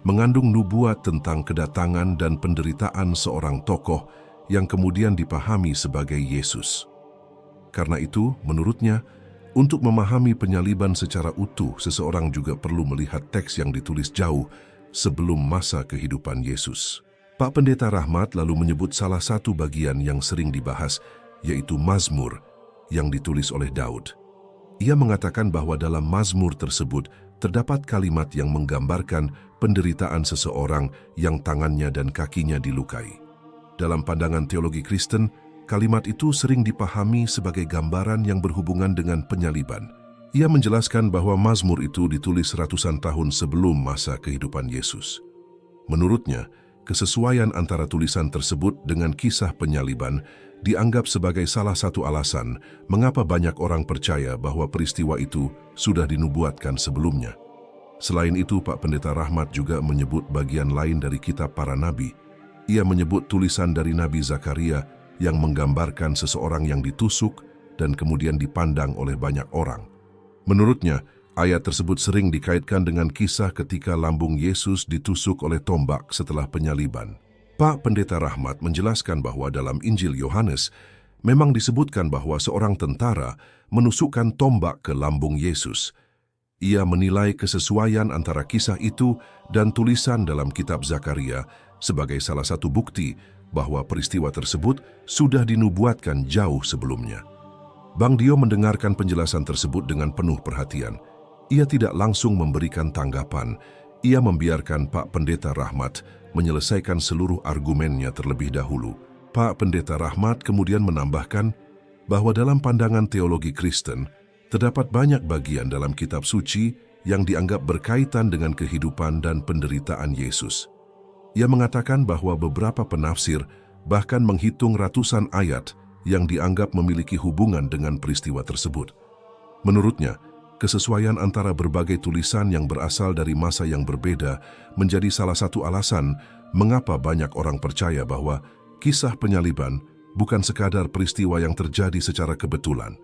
mengandung nubuat tentang kedatangan dan penderitaan seorang tokoh yang kemudian dipahami sebagai Yesus. Karena itu, menurutnya, untuk memahami penyaliban secara utuh, seseorang juga perlu melihat teks yang ditulis jauh sebelum masa kehidupan Yesus. Pak Pendeta Rahmat lalu menyebut salah satu bagian yang sering dibahas, yaitu Mazmur, yang ditulis oleh Daud. Ia mengatakan bahwa dalam Mazmur tersebut terdapat kalimat yang menggambarkan penderitaan seseorang yang tangannya dan kakinya dilukai. Dalam pandangan teologi Kristen, kalimat itu sering dipahami sebagai gambaran yang berhubungan dengan penyaliban. Ia menjelaskan bahwa Mazmur itu ditulis ratusan tahun sebelum masa kehidupan Yesus. Menurutnya, kesesuaian antara tulisan tersebut dengan kisah penyaliban dianggap sebagai salah satu alasan mengapa banyak orang percaya bahwa peristiwa itu sudah dinubuatkan sebelumnya. Selain itu, Pak Pendeta Rahmat juga menyebut bagian lain dari kitab para nabi. Ia menyebut tulisan dari Nabi Zakaria yang menggambarkan seseorang yang ditusuk dan kemudian dipandang oleh banyak orang. Menurutnya, ayat tersebut sering dikaitkan dengan kisah ketika lambung Yesus ditusuk oleh tombak setelah penyaliban. Pak Pendeta Rahmat menjelaskan bahwa dalam Injil Yohanes memang disebutkan bahwa seorang tentara menusukkan tombak ke lambung Yesus. Ia menilai kesesuaian antara kisah itu dan tulisan dalam kitab Zakaria sebagai salah satu bukti bahwa peristiwa tersebut sudah dinubuatkan jauh sebelumnya. Bang Dio mendengarkan penjelasan tersebut dengan penuh perhatian. Ia tidak langsung memberikan tanggapan. Ia membiarkan Pak Pendeta Rahmat menyelesaikan seluruh argumennya terlebih dahulu. Pak Pendeta Rahmat kemudian menambahkan bahwa dalam pandangan teologi Kristen, terdapat banyak bagian dalam kitab suci yang dianggap berkaitan dengan kehidupan dan penderitaan Yesus. Ia mengatakan bahwa beberapa penafsir bahkan menghitung ratusan ayat yang dianggap memiliki hubungan dengan peristiwa tersebut. Menurutnya, kesesuaian antara berbagai tulisan yang berasal dari masa yang berbeda menjadi salah satu alasan mengapa banyak orang percaya bahwa kisah penyaliban bukan sekadar peristiwa yang terjadi secara kebetulan.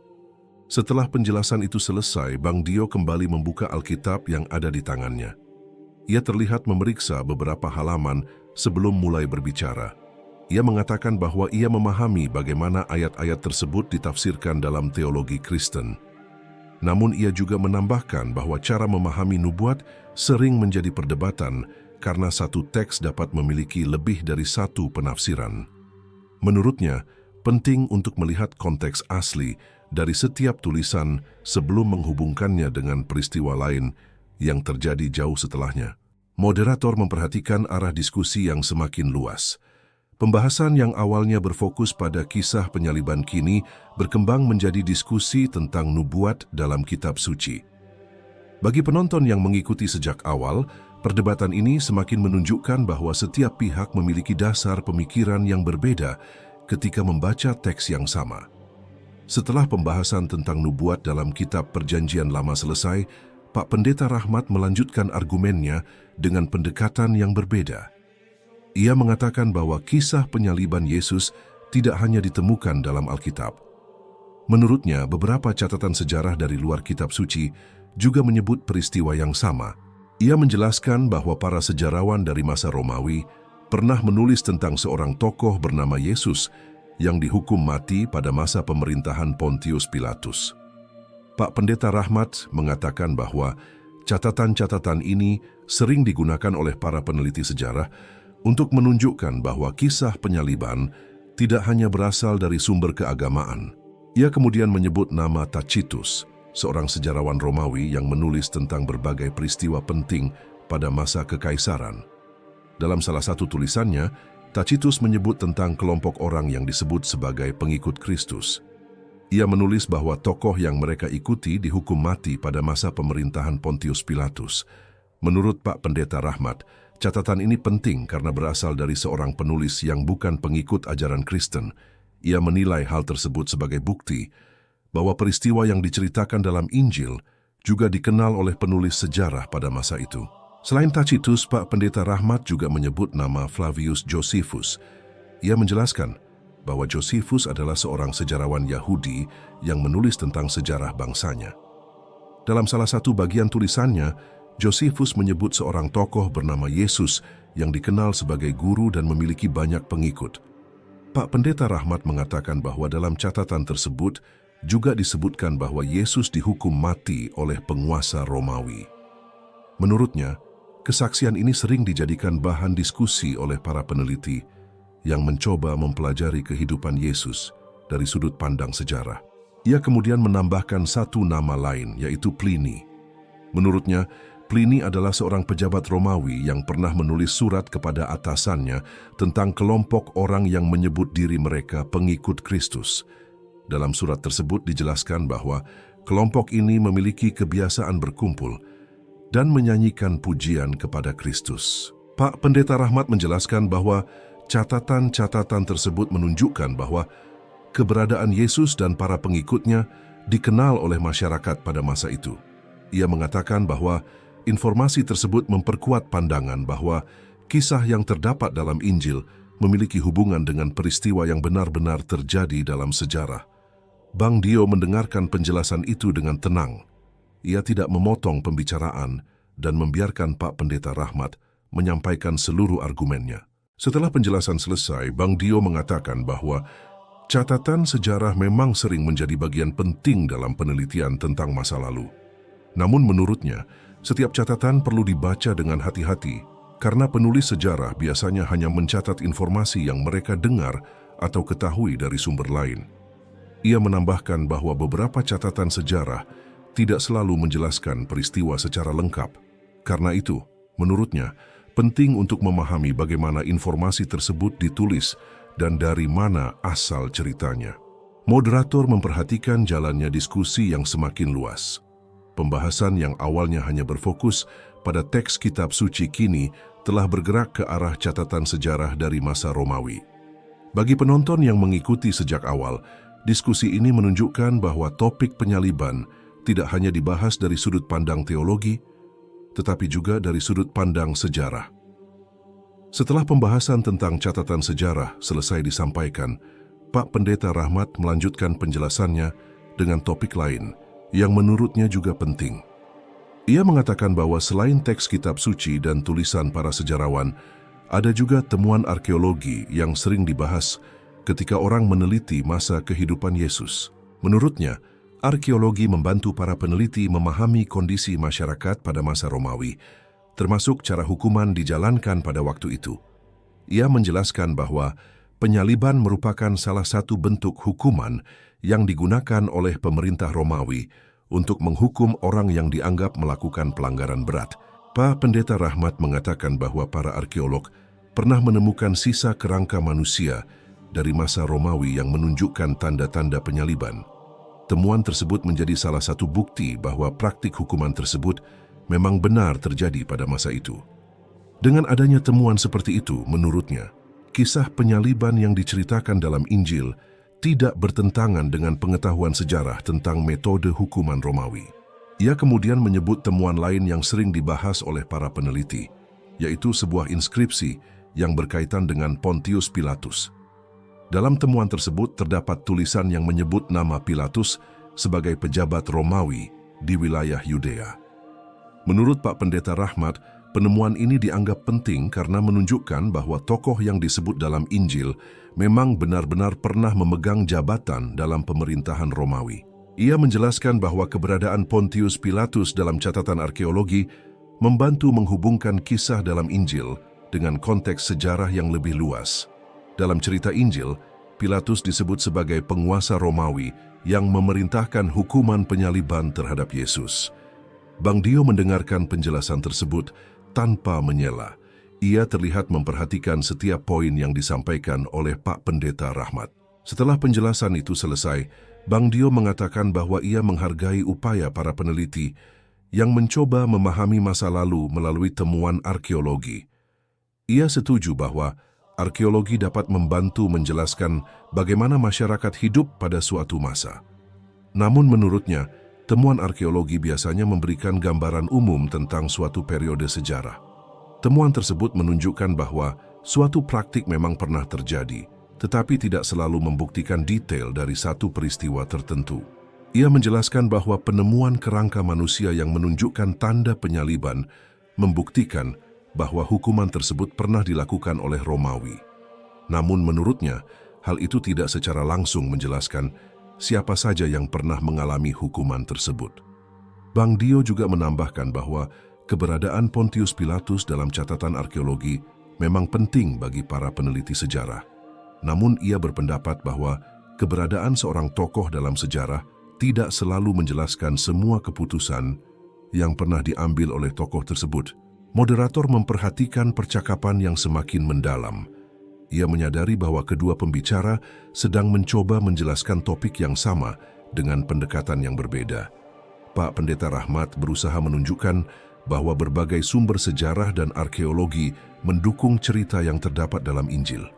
Setelah penjelasan itu selesai, Bang Dio kembali membuka Alkitab yang ada di tangannya. Ia terlihat memeriksa beberapa halaman sebelum mulai berbicara. Ia mengatakan bahwa ia memahami bagaimana ayat-ayat tersebut ditafsirkan dalam teologi Kristen. Namun ia juga menambahkan bahwa cara memahami nubuat sering menjadi perdebatan karena satu teks dapat memiliki lebih dari satu penafsiran. Menurutnya, penting untuk melihat konteks asli dari setiap tulisan sebelum menghubungkannya dengan peristiwa lain yang terjadi jauh setelahnya. Moderator memperhatikan arah diskusi yang semakin luas. Pembahasan yang awalnya berfokus pada kisah penyaliban kini berkembang menjadi diskusi tentang nubuat dalam kitab suci. Bagi penonton yang mengikuti sejak awal, perdebatan ini semakin menunjukkan bahwa setiap pihak memiliki dasar pemikiran yang berbeda ketika membaca teks yang sama. Setelah pembahasan tentang nubuat dalam kitab Perjanjian Lama selesai, Pak Pendeta Rahmat melanjutkan argumennya dengan pendekatan yang berbeda. Ia mengatakan bahwa kisah penyaliban Yesus tidak hanya ditemukan dalam Alkitab. Menurutnya, beberapa catatan sejarah dari luar kitab suci juga menyebut peristiwa yang sama. Ia menjelaskan bahwa para sejarawan dari masa Romawi pernah menulis tentang seorang tokoh bernama Yesus yang dihukum mati pada masa pemerintahan Pontius Pilatus. Pak Pendeta Rahmat mengatakan bahwa catatan-catatan ini sering digunakan oleh para peneliti sejarah untuk menunjukkan bahwa kisah penyaliban tidak hanya berasal dari sumber keagamaan. Ia kemudian menyebut nama Tacitus, seorang sejarawan Romawi yang menulis tentang berbagai peristiwa penting pada masa kekaisaran. Dalam salah satu tulisannya, Tacitus menyebut tentang kelompok orang yang disebut sebagai pengikut Kristus. Ia menulis bahwa tokoh yang mereka ikuti dihukum mati pada masa pemerintahan Pontius Pilatus. Menurut Pak Pendeta Rahmat, catatan ini penting karena berasal dari seorang penulis yang bukan pengikut ajaran Kristen. Ia menilai hal tersebut sebagai bukti bahwa peristiwa yang diceritakan dalam Injil juga dikenal oleh penulis sejarah pada masa itu. Selain Tacitus, Pak Pendeta Rahmat juga menyebut nama Flavius Josephus. Ia menjelaskan bahwa Josephus adalah seorang sejarawan Yahudi yang menulis tentang sejarah bangsanya. Dalam salah satu bagian tulisannya, Josephus menyebut seorang tokoh bernama Yesus yang dikenal sebagai guru dan memiliki banyak pengikut. Pak Pendeta Rahmat mengatakan bahwa dalam catatan tersebut juga disebutkan bahwa Yesus dihukum mati oleh penguasa Romawi. Menurutnya, kesaksian ini sering dijadikan bahan diskusi oleh para peneliti yang mencoba mempelajari kehidupan Yesus dari sudut pandang sejarah. Ia kemudian menambahkan satu nama lain, yaitu Pliny. Menurutnya, Pliny adalah seorang pejabat Romawi yang pernah menulis surat kepada atasannya tentang kelompok orang yang menyebut diri mereka pengikut Kristus. Dalam surat tersebut dijelaskan bahwa kelompok ini memiliki kebiasaan berkumpul dan menyanyikan pujian kepada Kristus. Pak Pendeta Rahmat menjelaskan bahwa catatan-catatan tersebut menunjukkan bahwa keberadaan Yesus dan para pengikutnya dikenal oleh masyarakat pada masa itu. Ia mengatakan bahwa informasi tersebut memperkuat pandangan bahwa kisah yang terdapat dalam Injil memiliki hubungan dengan peristiwa yang benar-benar terjadi dalam sejarah. Bang Dio mendengarkan penjelasan itu dengan tenang. Ia tidak memotong pembicaraan dan membiarkan Pak Pendeta Rahmat menyampaikan seluruh argumennya. Setelah penjelasan selesai, Bang Dio mengatakan bahwa catatan sejarah memang sering menjadi bagian penting dalam penelitian tentang masa lalu. Namun menurutnya, setiap catatan perlu dibaca dengan hati-hati karena penulis sejarah biasanya hanya mencatat informasi yang mereka dengar atau ketahui dari sumber lain. Ia menambahkan bahwa beberapa catatan sejarah tidak selalu menjelaskan peristiwa secara lengkap. Karena itu, menurutnya, penting untuk memahami bagaimana informasi tersebut ditulis dan dari mana asal ceritanya. Moderator memperhatikan jalannya diskusi yang semakin luas. Pembahasan yang awalnya hanya berfokus pada teks kitab suci kini telah bergerak ke arah catatan sejarah dari masa Romawi. Bagi penonton yang mengikuti sejak awal, diskusi ini menunjukkan bahwa topik penyaliban tidak hanya dibahas dari sudut pandang teologi, tetapi juga dari sudut pandang sejarah. Setelah pembahasan tentang catatan sejarah selesai disampaikan, Pak Pendeta Rahmat melanjutkan penjelasannya dengan topik lain yang menurutnya juga penting. Ia mengatakan bahwa selain teks kitab suci dan tulisan para sejarawan, Ada juga temuan arkeologi yang sering dibahas ketika orang meneliti masa kehidupan Yesus. Menurutnya, arkeologi membantu para peneliti memahami kondisi masyarakat pada masa Romawi, termasuk cara hukuman dijalankan pada waktu itu. Ia menjelaskan bahwa penyaliban merupakan salah satu bentuk hukuman yang digunakan oleh pemerintah Romawi untuk menghukum orang yang dianggap melakukan pelanggaran berat. Pak Pendeta Rahmat mengatakan bahwa para arkeolog pernah menemukan sisa kerangka manusia dari masa Romawi yang menunjukkan tanda-tanda penyaliban. Temuan tersebut menjadi salah satu bukti bahwa praktik hukuman tersebut memang benar terjadi pada masa itu. Dengan adanya temuan seperti itu, menurutnya, kisah penyaliban yang diceritakan dalam Injil tidak bertentangan dengan pengetahuan sejarah tentang metode hukuman Romawi. Ia kemudian menyebut temuan lain yang sering dibahas oleh para peneliti, yaitu sebuah inskripsi yang berkaitan dengan Pontius Pilatus. Dalam temuan tersebut terdapat tulisan yang menyebut nama Pilatus sebagai pejabat Romawi di wilayah Yudea. Menurut Pak Pendeta Rahmat, penemuan ini dianggap penting karena menunjukkan bahwa tokoh yang disebut dalam Injil memang benar-benar pernah memegang jabatan dalam pemerintahan Romawi. Ia menjelaskan bahwa keberadaan Pontius Pilatus dalam catatan arkeologi membantu menghubungkan kisah dalam Injil dengan konteks sejarah yang lebih luas. Dalam cerita Injil, Pilatus disebut sebagai penguasa Romawi yang memerintahkan hukuman penyaliban terhadap Yesus. Bang Dio mendengarkan penjelasan tersebut tanpa menyela. Ia terlihat memperhatikan setiap poin yang disampaikan oleh Pak Pendeta Rahmat. Setelah penjelasan itu selesai, Bang Dio mengatakan bahwa ia menghargai upaya para peneliti yang mencoba memahami masa lalu melalui temuan arkeologi. Ia setuju bahwa arkeologi dapat membantu menjelaskan bagaimana masyarakat hidup pada suatu masa. Namun menurutnya, temuan arkeologi biasanya memberikan gambaran umum tentang suatu periode sejarah. Temuan tersebut menunjukkan bahwa suatu praktik memang pernah terjadi, tetapi tidak selalu membuktikan detail dari satu peristiwa tertentu. Ia menjelaskan bahwa penemuan kerangka manusia yang menunjukkan tanda penyaliban membuktikan bahwa hukuman tersebut pernah dilakukan oleh Romawi. Namun menurutnya, hal itu tidak secara langsung menjelaskan siapa saja yang pernah mengalami hukuman tersebut. Bang Dio juga menambahkan bahwa keberadaan Pontius Pilatus dalam catatan arkeologi memang penting bagi para peneliti sejarah. Namun ia berpendapat bahwa keberadaan seorang tokoh dalam sejarah tidak selalu menjelaskan semua keputusan yang pernah diambil oleh tokoh tersebut. Moderator memperhatikan percakapan yang semakin mendalam. Ia menyadari bahwa kedua pembicara sedang mencoba menjelaskan topik yang sama dengan pendekatan yang berbeda. Pak Pendeta Rahmat berusaha menunjukkan bahwa berbagai sumber sejarah dan arkeologi mendukung cerita yang terdapat dalam Injil.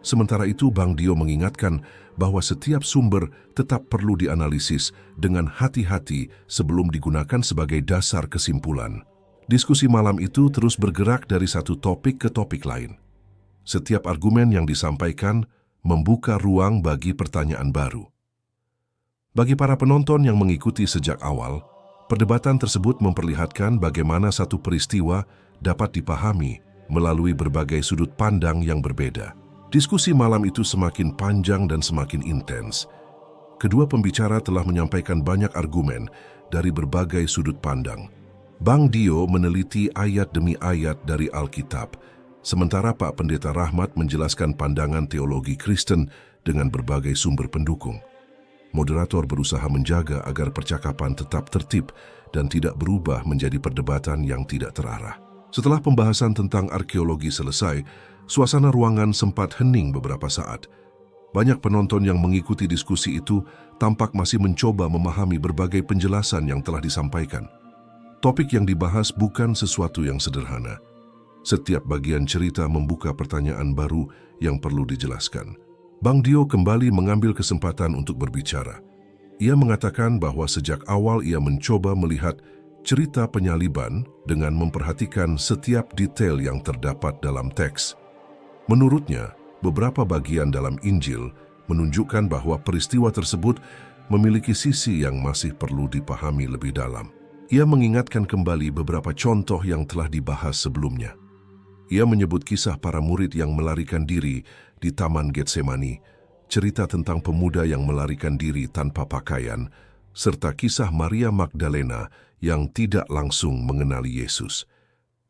Sementara itu, Bang Dio mengingatkan bahwa setiap sumber tetap perlu dianalisis dengan hati-hati sebelum digunakan sebagai dasar kesimpulan. Diskusi malam itu terus bergerak dari satu topik ke topik lain. Setiap argumen yang disampaikan membuka ruang bagi pertanyaan baru. Bagi para penonton yang mengikuti sejak awal, perdebatan tersebut memperlihatkan bagaimana satu peristiwa dapat dipahami melalui berbagai sudut pandang yang berbeda. Diskusi malam itu semakin panjang dan semakin intens. Kedua pembicara telah menyampaikan banyak argumen dari berbagai sudut pandang. Bang Dio meneliti ayat demi ayat dari Alkitab, sementara Pak Pendeta Rahmat menjelaskan pandangan teologi Kristen dengan berbagai sumber pendukung. Moderator berusaha menjaga agar percakapan tetap tertib dan tidak berubah menjadi perdebatan yang tidak terarah. Setelah pembahasan tentang arkeologi selesai, suasana ruangan sempat hening beberapa saat. Banyak penonton yang mengikuti diskusi itu tampak masih mencoba memahami berbagai penjelasan yang telah disampaikan. Topik yang dibahas bukan sesuatu yang sederhana. Setiap bagian cerita membuka pertanyaan baru yang perlu dijelaskan. Bang Dio kembali mengambil kesempatan untuk berbicara. Ia mengatakan bahwa sejak awal ia mencoba melihat cerita penyaliban dengan memperhatikan setiap detail yang terdapat dalam teks. Menurutnya, beberapa bagian dalam Injil menunjukkan bahwa peristiwa tersebut memiliki sisi yang masih perlu dipahami lebih dalam. Ia mengingatkan kembali beberapa contoh yang telah dibahas sebelumnya. Ia menyebut kisah para murid yang melarikan diri di Taman Getsemani, cerita tentang pemuda yang melarikan diri tanpa pakaian, serta kisah Maria Magdalena yang tidak langsung mengenali Yesus.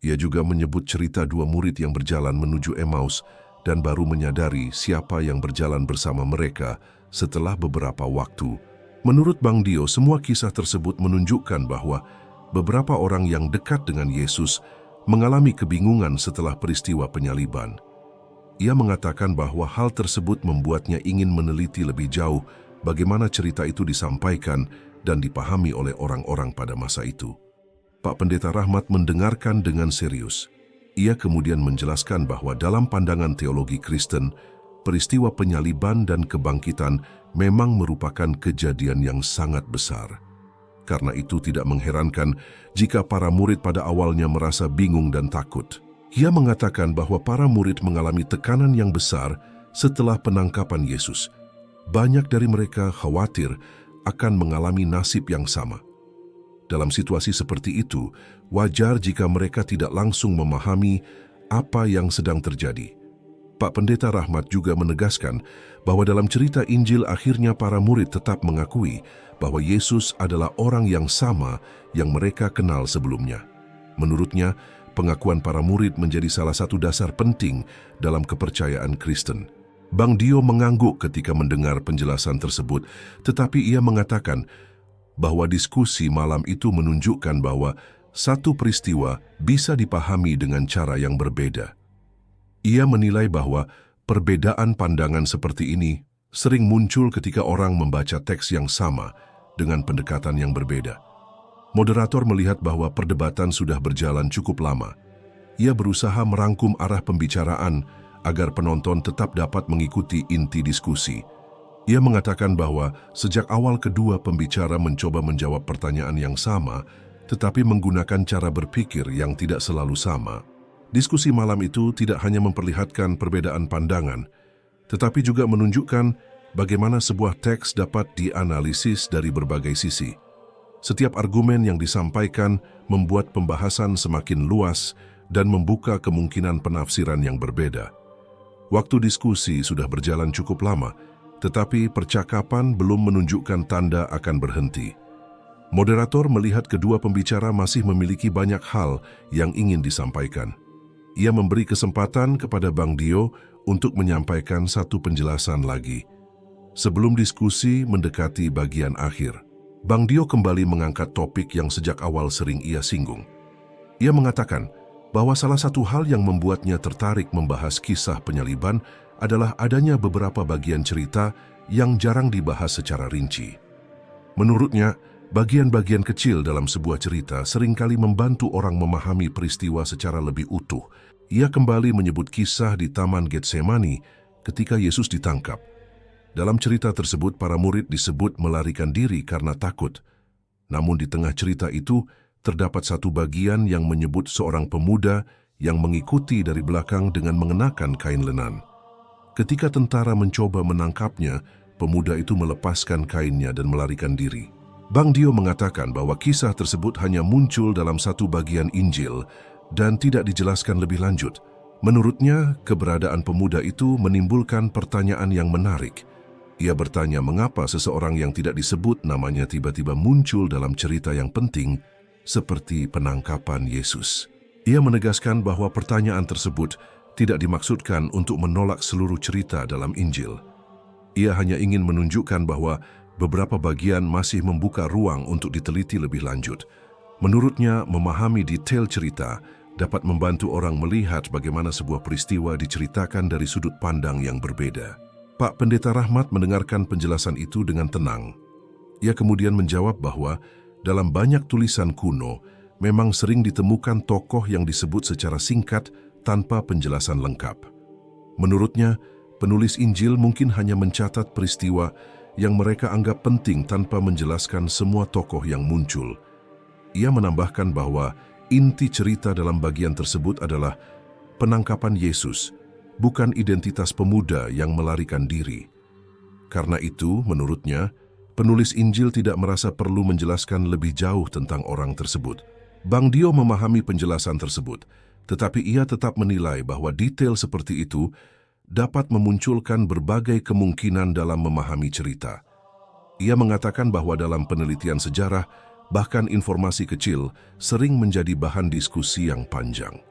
Ia juga menyebut cerita dua murid yang berjalan menuju Emmaus dan baru menyadari siapa yang berjalan bersama mereka setelah beberapa waktu. Menurut Bang Dio, semua kisah tersebut menunjukkan bahwa beberapa orang yang dekat dengan Yesus mengalami kebingungan setelah peristiwa penyaliban. Ia mengatakan bahwa hal tersebut membuatnya ingin meneliti lebih jauh bagaimana cerita itu disampaikan dan dipahami oleh orang-orang pada masa itu. Pak Pendeta Rahmat mendengarkan dengan serius. Ia kemudian menjelaskan bahwa dalam pandangan teologi Kristen, peristiwa penyaliban dan kebangkitan memang merupakan kejadian yang sangat besar. Karena itu tidak mengherankan jika para murid pada awalnya merasa bingung dan takut. Ia mengatakan bahwa para murid mengalami tekanan yang besar setelah penangkapan Yesus. Banyak dari mereka khawatir akan mengalami nasib yang sama. Dalam situasi seperti itu, wajar jika mereka tidak langsung memahami apa yang sedang terjadi. Pak Pendeta Rahmat juga menegaskan bahwa dalam cerita Injil akhirnya para murid tetap mengakui bahwa Yesus adalah orang yang sama yang mereka kenal sebelumnya. Menurutnya, pengakuan para murid menjadi salah satu dasar penting dalam kepercayaan Kristen. Bang Dio mengangguk ketika mendengar penjelasan tersebut, tetapi ia mengatakan bahwa diskusi malam itu menunjukkan bahwa satu peristiwa bisa dipahami dengan cara yang berbeda. Ia menilai bahwa perbedaan pandangan seperti ini sering muncul ketika orang membaca teks yang sama dengan pendekatan yang berbeda. Moderator melihat bahwa perdebatan sudah berjalan cukup lama. Ia berusaha merangkum arah pembicaraan agar penonton tetap dapat mengikuti inti diskusi. Ia mengatakan bahwa sejak awal kedua pembicara mencoba menjawab pertanyaan yang sama, tetapi menggunakan cara berpikir yang tidak selalu sama. Diskusi malam itu tidak hanya memperlihatkan perbedaan pandangan, tetapi juga menunjukkan bagaimana sebuah teks dapat dianalisis dari berbagai sisi. Setiap argumen yang disampaikan membuat pembahasan semakin luas dan membuka kemungkinan penafsiran yang berbeda. Waktu diskusi sudah berjalan cukup lama, tetapi percakapan belum menunjukkan tanda akan berhenti. Moderator melihat kedua pembicara masih memiliki banyak hal yang ingin disampaikan. Ia memberi kesempatan kepada Bang Dio untuk menyampaikan satu penjelasan lagi. Sebelum diskusi mendekati bagian akhir, Bang Dio kembali mengangkat topik yang sejak awal sering ia singgung. Ia mengatakan bahwa salah satu hal yang membuatnya tertarik membahas kisah penyaliban adalah adanya beberapa bagian cerita yang jarang dibahas secara rinci. Menurutnya, bagian-bagian kecil dalam sebuah cerita seringkali membantu orang memahami peristiwa secara lebih utuh. Ia kembali menyebut kisah di Taman Getsemani ketika Yesus ditangkap. Dalam cerita tersebut, para murid disebut melarikan diri karena takut. Namun di tengah cerita itu, terdapat satu bagian yang menyebut seorang pemuda yang mengikuti dari belakang dengan mengenakan kain lenan. Ketika tentara mencoba menangkapnya, pemuda itu melepaskan kainnya dan melarikan diri. Bang Dio mengatakan bahwa kisah tersebut hanya muncul dalam satu bagian Injil dan tidak dijelaskan lebih lanjut. Menurutnya, keberadaan pemuda itu menimbulkan pertanyaan yang menarik. Ia bertanya mengapa seseorang yang tidak disebut namanya tiba-tiba muncul dalam cerita yang penting seperti penangkapan Yesus. Ia menegaskan bahwa pertanyaan tersebut tidak dimaksudkan untuk menolak seluruh cerita dalam Injil. Ia hanya ingin menunjukkan bahwa beberapa bagian masih membuka ruang untuk diteliti lebih lanjut. Menurutnya, memahami detail cerita dapat membantu orang melihat bagaimana sebuah peristiwa diceritakan dari sudut pandang yang berbeda. Pak Pendeta Rahmat mendengarkan penjelasan itu dengan tenang. Ia kemudian menjawab bahwa dalam banyak tulisan kuno, memang sering ditemukan tokoh yang disebut secara singkat tanpa penjelasan lengkap. Menurutnya, penulis Injil mungkin hanya mencatat peristiwa yang mereka anggap penting tanpa menjelaskan semua tokoh yang muncul. Ia menambahkan bahwa inti cerita dalam bagian tersebut adalah penangkapan Yesus, bukan identitas pemuda yang melarikan diri. Karena itu, menurutnya, penulis Injil tidak merasa perlu menjelaskan lebih jauh tentang orang tersebut. Bang Dio memahami penjelasan tersebut, Tetapi ia tetap menilai bahwa detail seperti itu dapat memunculkan berbagai kemungkinan dalam memahami cerita. Ia mengatakan bahwa dalam penelitian sejarah, bahkan informasi kecil sering menjadi bahan diskusi yang panjang.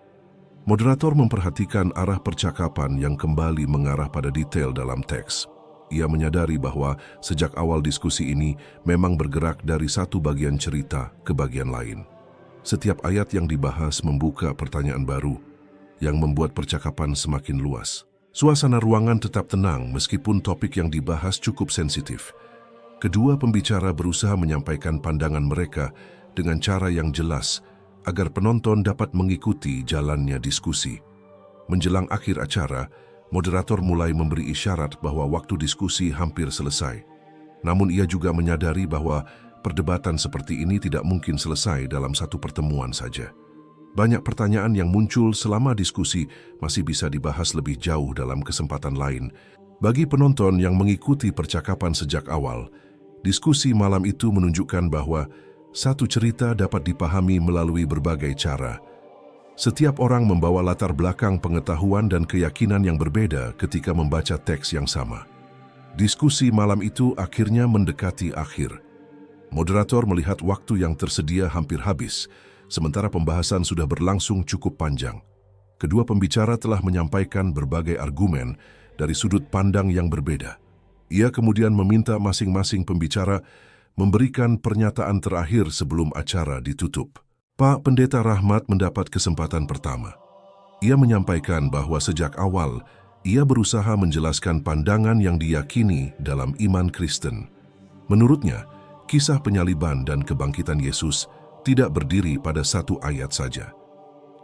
Moderator memperhatikan arah percakapan yang kembali mengarah pada detail dalam teks. Ia menyadari bahwa sejak awal diskusi ini memang bergerak dari satu bagian cerita ke bagian lain. Setiap ayat yang dibahas membuka pertanyaan baru yang membuat percakapan semakin luas. Suasana ruangan tetap tenang meskipun topik yang dibahas cukup sensitif. Kedua pembicara berusaha menyampaikan pandangan mereka dengan cara yang jelas agar penonton dapat mengikuti jalannya diskusi. Menjelang akhir acara, moderator mulai memberi isyarat bahwa waktu diskusi hampir selesai. Namun ia juga menyadari bahwa perdebatan seperti ini tidak mungkin selesai dalam satu pertemuan saja. Banyak pertanyaan yang muncul selama diskusi masih bisa dibahas lebih jauh dalam kesempatan lain. Bagi penonton yang mengikuti percakapan sejak awal, diskusi malam itu menunjukkan bahwa satu cerita dapat dipahami melalui berbagai cara. Setiap orang membawa latar belakang pengetahuan dan keyakinan yang berbeda ketika membaca teks yang sama. Diskusi malam itu akhirnya mendekati akhir. Moderator melihat waktu yang tersedia hampir habis, sementara pembahasan sudah berlangsung cukup panjang. Kedua pembicara telah menyampaikan berbagai argumen dari sudut pandang yang berbeda. Ia kemudian meminta masing-masing pembicara memberikan pernyataan terakhir sebelum acara ditutup. Pak Pendeta Rahmat mendapat kesempatan pertama. Ia menyampaikan bahwa sejak awal ia berusaha menjelaskan pandangan yang diyakini dalam iman Kristen. Menurutnya, kisah penyaliban dan kebangkitan Yesus tidak berdiri pada satu ayat saja.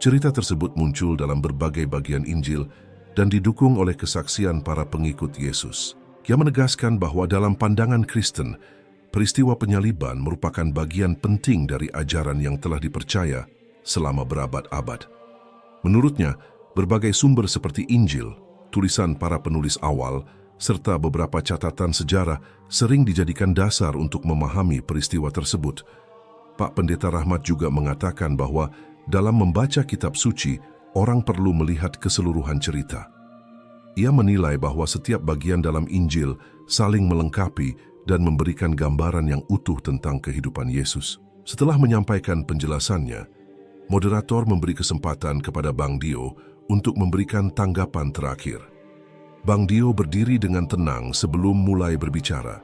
Cerita tersebut muncul dalam berbagai bagian Injil dan didukung oleh kesaksian para pengikut Yesus. Ia menegaskan bahwa dalam pandangan Kristen, peristiwa penyaliban merupakan bagian penting dari ajaran yang telah dipercaya selama berabad-abad. Menurutnya, berbagai sumber seperti Injil, tulisan para penulis awal, serta beberapa catatan sejarah sering dijadikan dasar untuk memahami peristiwa tersebut. Pak Pendeta Rahmat juga mengatakan bahwa dalam membaca kitab suci, orang perlu melihat keseluruhan cerita. Ia menilai bahwa setiap bagian dalam Injil saling melengkapi dan memberikan gambaran yang utuh tentang kehidupan Yesus. Setelah menyampaikan penjelasannya, moderator memberi kesempatan kepada Bang Dio untuk memberikan tanggapan terakhir. Bang Dio berdiri dengan tenang sebelum mulai berbicara.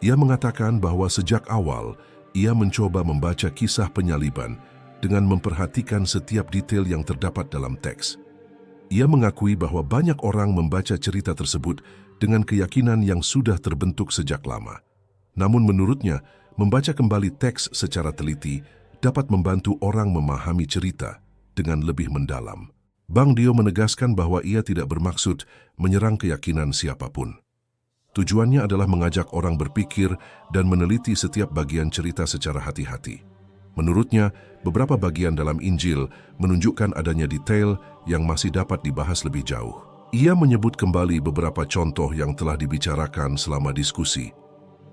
Ia mengatakan bahwa sejak awal ia mencoba membaca kisah penyaliban dengan memperhatikan setiap detail yang terdapat dalam teks. Ia mengakui bahwa banyak orang membaca cerita tersebut dengan keyakinan yang sudah terbentuk sejak lama. Namun menurutnya, membaca kembali teks secara teliti dapat membantu orang memahami cerita dengan lebih mendalam. Bang Dio menegaskan bahwa ia tidak bermaksud menyerang keyakinan siapapun. Tujuannya adalah mengajak orang berpikir dan meneliti setiap bagian cerita secara hati-hati. Menurutnya, beberapa bagian dalam Injil menunjukkan adanya detail yang masih dapat dibahas lebih jauh. Ia menyebut kembali beberapa contoh yang telah dibicarakan selama diskusi.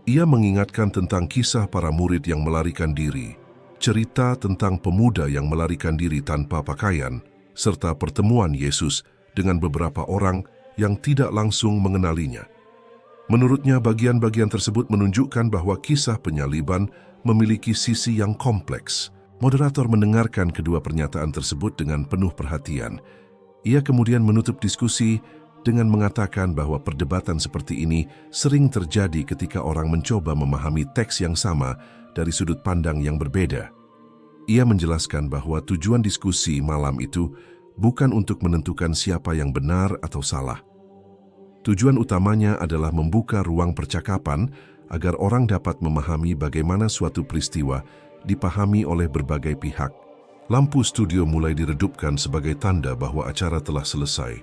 Ia mengingatkan tentang kisah para murid yang melarikan diri, cerita tentang pemuda yang melarikan diri tanpa pakaian, serta pertemuan Yesus dengan beberapa orang yang tidak langsung mengenalinya. Menurutnya, bagian-bagian tersebut menunjukkan bahwa kisah penyaliban memiliki sisi yang kompleks. Moderator mendengarkan kedua pernyataan tersebut dengan penuh perhatian. Ia kemudian menutup diskusi dengan mengatakan bahwa perdebatan seperti ini sering terjadi ketika orang mencoba memahami teks yang sama dari sudut pandang yang berbeda. Ia menjelaskan bahwa tujuan diskusi malam itu bukan untuk menentukan siapa yang benar atau salah. Tujuan utamanya adalah membuka ruang percakapan agar orang dapat memahami bagaimana suatu peristiwa dipahami oleh berbagai pihak. Lampu studio mulai diredupkan sebagai tanda bahwa acara telah selesai.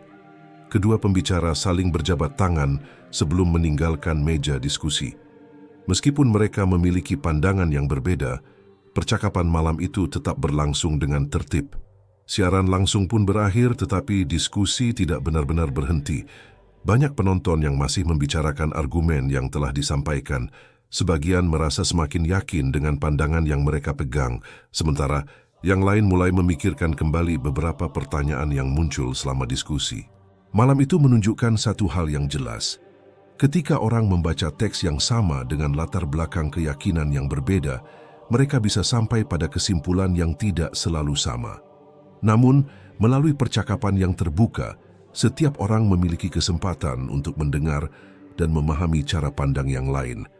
Kedua pembicara saling berjabat tangan sebelum meninggalkan meja diskusi. Meskipun mereka memiliki pandangan yang berbeda, percakapan malam itu tetap berlangsung dengan tertib. Siaran langsung pun berakhir, tetapi diskusi tidak benar-benar berhenti. Banyak penonton yang masih membicarakan argumen yang telah disampaikan. Sebagian merasa semakin yakin dengan pandangan yang mereka pegang, sementara Yang lain mulai memikirkan kembali beberapa pertanyaan yang muncul selama diskusi. Malam itu menunjukkan satu hal yang jelas. Ketika orang membaca teks yang sama dengan latar belakang keyakinan yang berbeda, mereka bisa sampai pada kesimpulan yang tidak selalu sama. Namun, melalui percakapan yang terbuka, setiap orang memiliki kesempatan untuk mendengar dan memahami cara pandang yang lain.